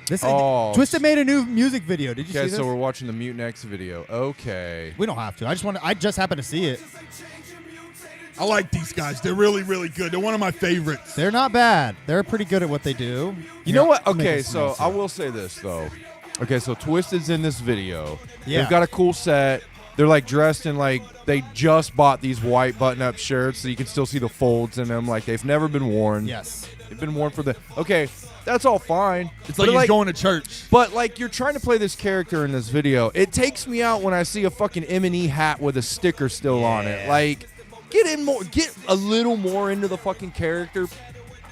This Oh. Twisted made a new music video. Did you see Okay, this? so we're watching the Mutant X video. Okay. We don't have to. I just happened to see it. I like these guys. They're really, really good. They're one of my favorites. They're not bad. They're pretty good at what they do. You know what? Make Okay, it so smell I will say this, though. Okay, so Twisted's in this video. Yeah. They've got a cool set. They're like dressed in like they just bought these white button-up shirts, so you can still see the folds in them. Like they've never been worn. Yes. They've been worn for the. Okay, that's all fine. It's like he's going to church. But like you're trying to play this character in this video. It takes me out when I see a fucking M&E hat with a sticker still on it. Like, get a little more into the fucking character.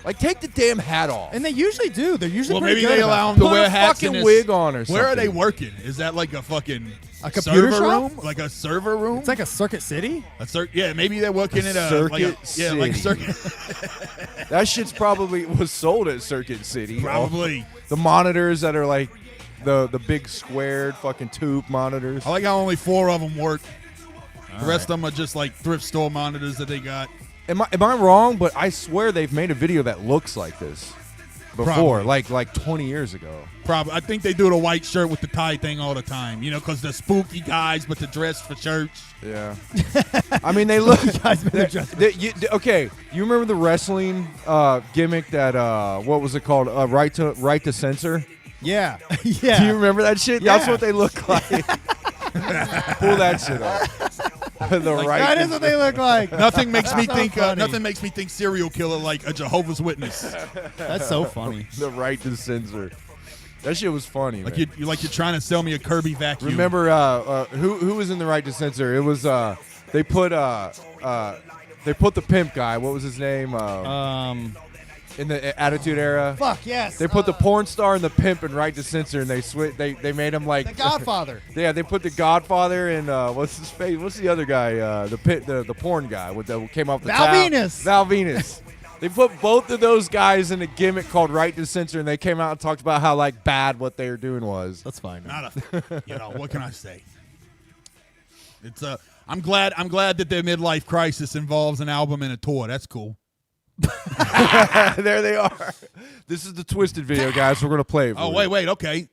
Like, take the damn hat off. And they usually do. They're usually Well, pretty maybe good they about allow it. him to Put wear a hats fucking in his, wig on or Where are they something. working? Is that like a fucking computer server shop? room? Like a server room? It's like a Circuit City. Yeah, maybe they're working at a Circuit like City. Circuit. That shit's probably was sold at Circuit City. Probably. The monitors that are like the big squared fucking tube monitors. I like how only 4 of them work. The rest of them are just like thrift store monitors that they got. Am I wrong? But I swear they've made a video that looks like this before, like 20 years ago. Probably. I think they do the white shirt with the tie thing all the time. You know, because they're spooky guys, but they're dressed for church. Yeah. I mean, they look. Okay, you remember the wrestling gimmick that what was it called? Right to censor. Yeah. Yeah. Do you remember that shit? Yeah. That's what they look like. Pull that shit up. That is what they look like. Nothing makes me So think. funny. Nothing makes me think serial killer like a Jehovah's Witness. That's so funny. The right to censor. That shit was funny. Like man. you're trying to sell me a Kirby vacuum. Remember who was in the right to censor? It was they put the pimp guy. What was his name? In the Attitude Era. Fuck yes. They put the porn star and the pimp in right to censor, and they made him like The Godfather. Yeah, they put the Godfather and what's his face? What's the other guy? The porn guy with the came off the Val towel. Venus. Val Venus. They put both of those guys in a gimmick called Right to Censor, and they came out and talked about how like bad what they were doing was. That's fine. What can I say? It's I'm glad that their midlife crisis involves an album and a tour. That's cool. There they are. This is the Twisted video, guys. We're gonna play it. Oh wait, okay.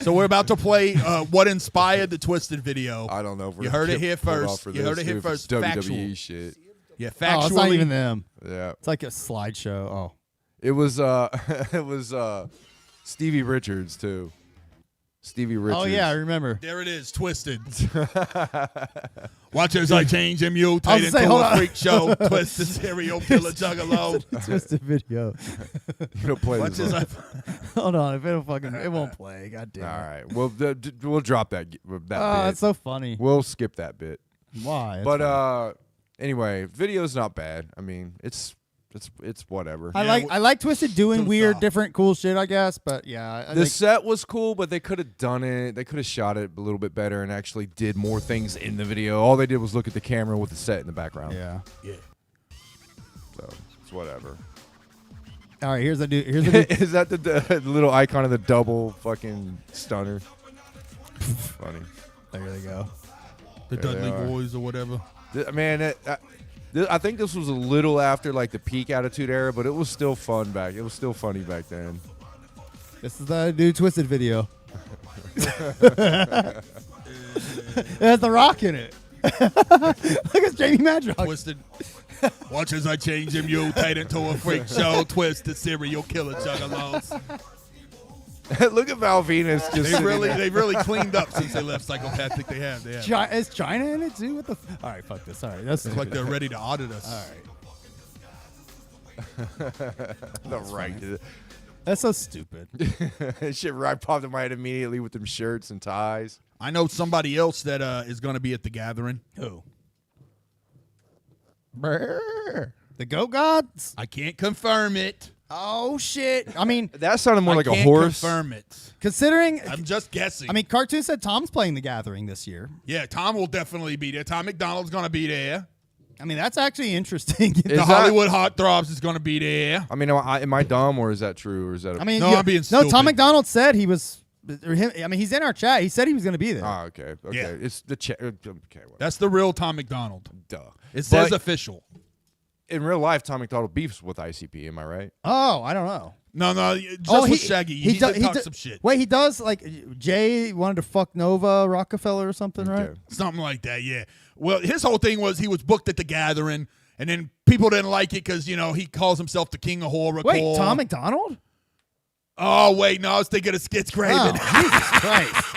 So we're about to play what inspired the Twisted video. I don't know. If you heard it here first. You heard it here first. WWE Factual shit. Yeah, factually. Oh, it's not even them. Yeah, it's like a slideshow. Oh, it was Stevie Richards too. Stevie Richards. Oh yeah, I remember. There it is, Twisted. Watch as I change and mutate into hold a on. freak show. Twisted serial killer juggalo. Twisted video. You don't play Watch this. as Hold on, if it won't play. God damn it. All right, we'll drop that Oh, bit. that's so funny. We'll skip that bit. Why? But anyway, video's not bad. I mean, it's whatever. I like Twisted doing weird, different, cool shit. I guess, but yeah, The set was cool, but they could have done it. They could have shot it a little bit better and actually did more things in the video. All they did was look at the camera with the set in the background. Yeah. So it's whatever. All right, here's a dude. Is that the little icon of the double fucking stunner? Funny. There they go. The There they Dudley are. Boys or whatever. Man, I think this was a little after like the peak Attitude Era, but it was still fun back. It was still funny back then. This is the new Twisted video. It has The Rock in it. Look at Jamie Madrox. Twisted. Watch as I change and mutate into a freak show. Twisted serial killer juggalos. Look at Val Venus. Just They really cleaned up since they left Psychopathic. They have. Is China in it too? What the? All right, fuck this. All right, that's It's like they're ready to audit us. All right. The right. That's so stupid. Shit right popped in my head immediately with them shirts and ties. I know somebody else that is going to be at the gathering. Who? The Goat Gods? I can't confirm it. Oh shit! I mean, That sounded more I like a can't horse. confirm it. considering I'm just guessing. I mean, Cartoon said Tom's playing the Gathering this year. Yeah, Tom will definitely be there. Tom McDonald's going to be there. I mean, that's actually interesting. The Hollywood Heartthrobs is going to be there. I mean, am I dumb or is that true or is that? I mean, No, I'm being no. stupid. Tom McDonald said he was. Or him, I mean, he's in our chat. He said he was going to be there. Oh, okay. Yeah. It's the okay. Whatever. That's the real Tom McDonald. Duh. It says But official. in real life, Tom McDonald beefs with ICP. Am I right? Oh, I don't know. No, just with Shaggy. He did talk some shit. Wait, he does like Jay wanted to fuck Nova Rockefeller or something, right? Something like that, yeah. Well, his whole thing was he was booked at the Gathering, and then people didn't like it because, he calls himself the king of horror. Wait, Tom McDonald? Oh, wait, no, I was thinking of Skits Craven. Oh, Jesus Christ.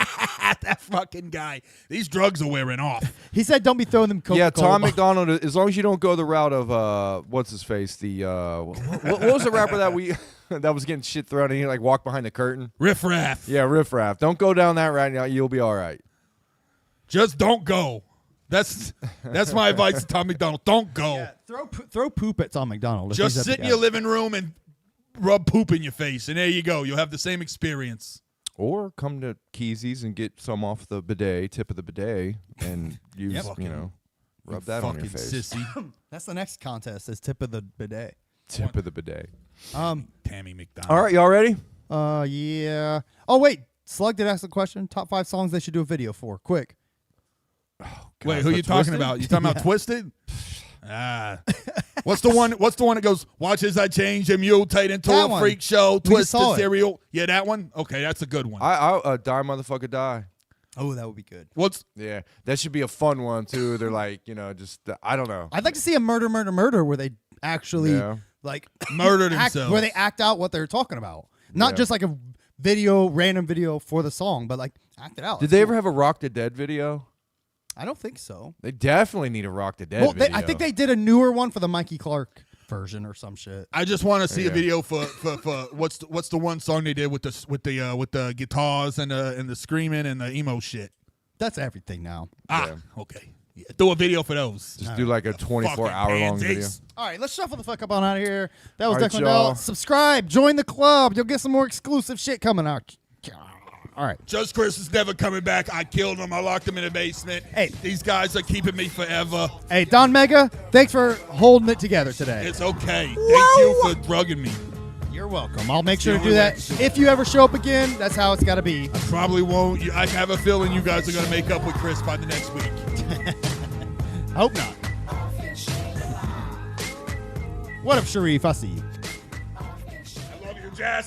That fucking guy. These drugs are wearing off. He said don't be throwing them Coca-Cola. Yeah, Tom McDonald. As long as you don't go the route of what's his face, the what was the rapper that we that was getting shit thrown and he like walked behind the curtain? Riff Raff. Yeah, Riff Raff. Don't go down that route. Now you'll be all right. Just don't go. That's my advice to Tom McDonald. Don't go. Yeah, throw poop at Tom McDonald. if he's Just at the sit in your Gathering. living room and rub poop in your face, and there you go. You'll have the same experience. Or come to Keezy's and get some off the bidet, tip of the bidet, and use rub that on your face. Sissy. That's the next contest. Is tip of the bidet. Tip of the bidet. Tammy McDonald. All right, y'all ready? Yeah. Oh wait, Slug did ask the question. Top 5 songs they should do a video for. Quick. Wait, who you talking about? You talking about Twisted? What's the one? What's the one that goes? Watch as I change and mutate into That a one. freak show. We just saw Twisted it. cereal. Yeah, that one. Okay, that's a good one. I die motherfucker die. Oh, that would be good. Yeah, that should be a fun one too. They're like, just I don't know. I'd like to see a murder where they actually like Murder act, themselves. where they act out what they're talking about. Not just like a random video for the song, but like act it out. Did they ever have a Rock the Dead video? I don't think so. They definitely need a Rock the Dead Well, video. I think they did a newer one for the Mikey Clark version or some shit. I just want to see a video for what's the one song they did with the guitars and the screaming and the emo shit. That's everything now. Okay. Yeah, do a video for those. Just do like a 24-hour long video. All right, let's shuffle the fuck up on out of here. That was All right, Declan y'all. Bell. Subscribe, join the club. You'll get some more exclusive shit coming out. All right. Just Chris is never coming back. I killed him. I locked him in the basement. Hey. These guys are keeping me forever. Hey, Don Mega, thanks for holding it together today. It's okay. Thank you for drugging me. You're welcome. I'll make It's sure the to do only that. way. If you ever show up again, that's how it's got to be. I probably won't. I have a feeling you guys are going to make up with Chris by the next week. Hope not. What up, Sharif? I see you. I love you, Jazz.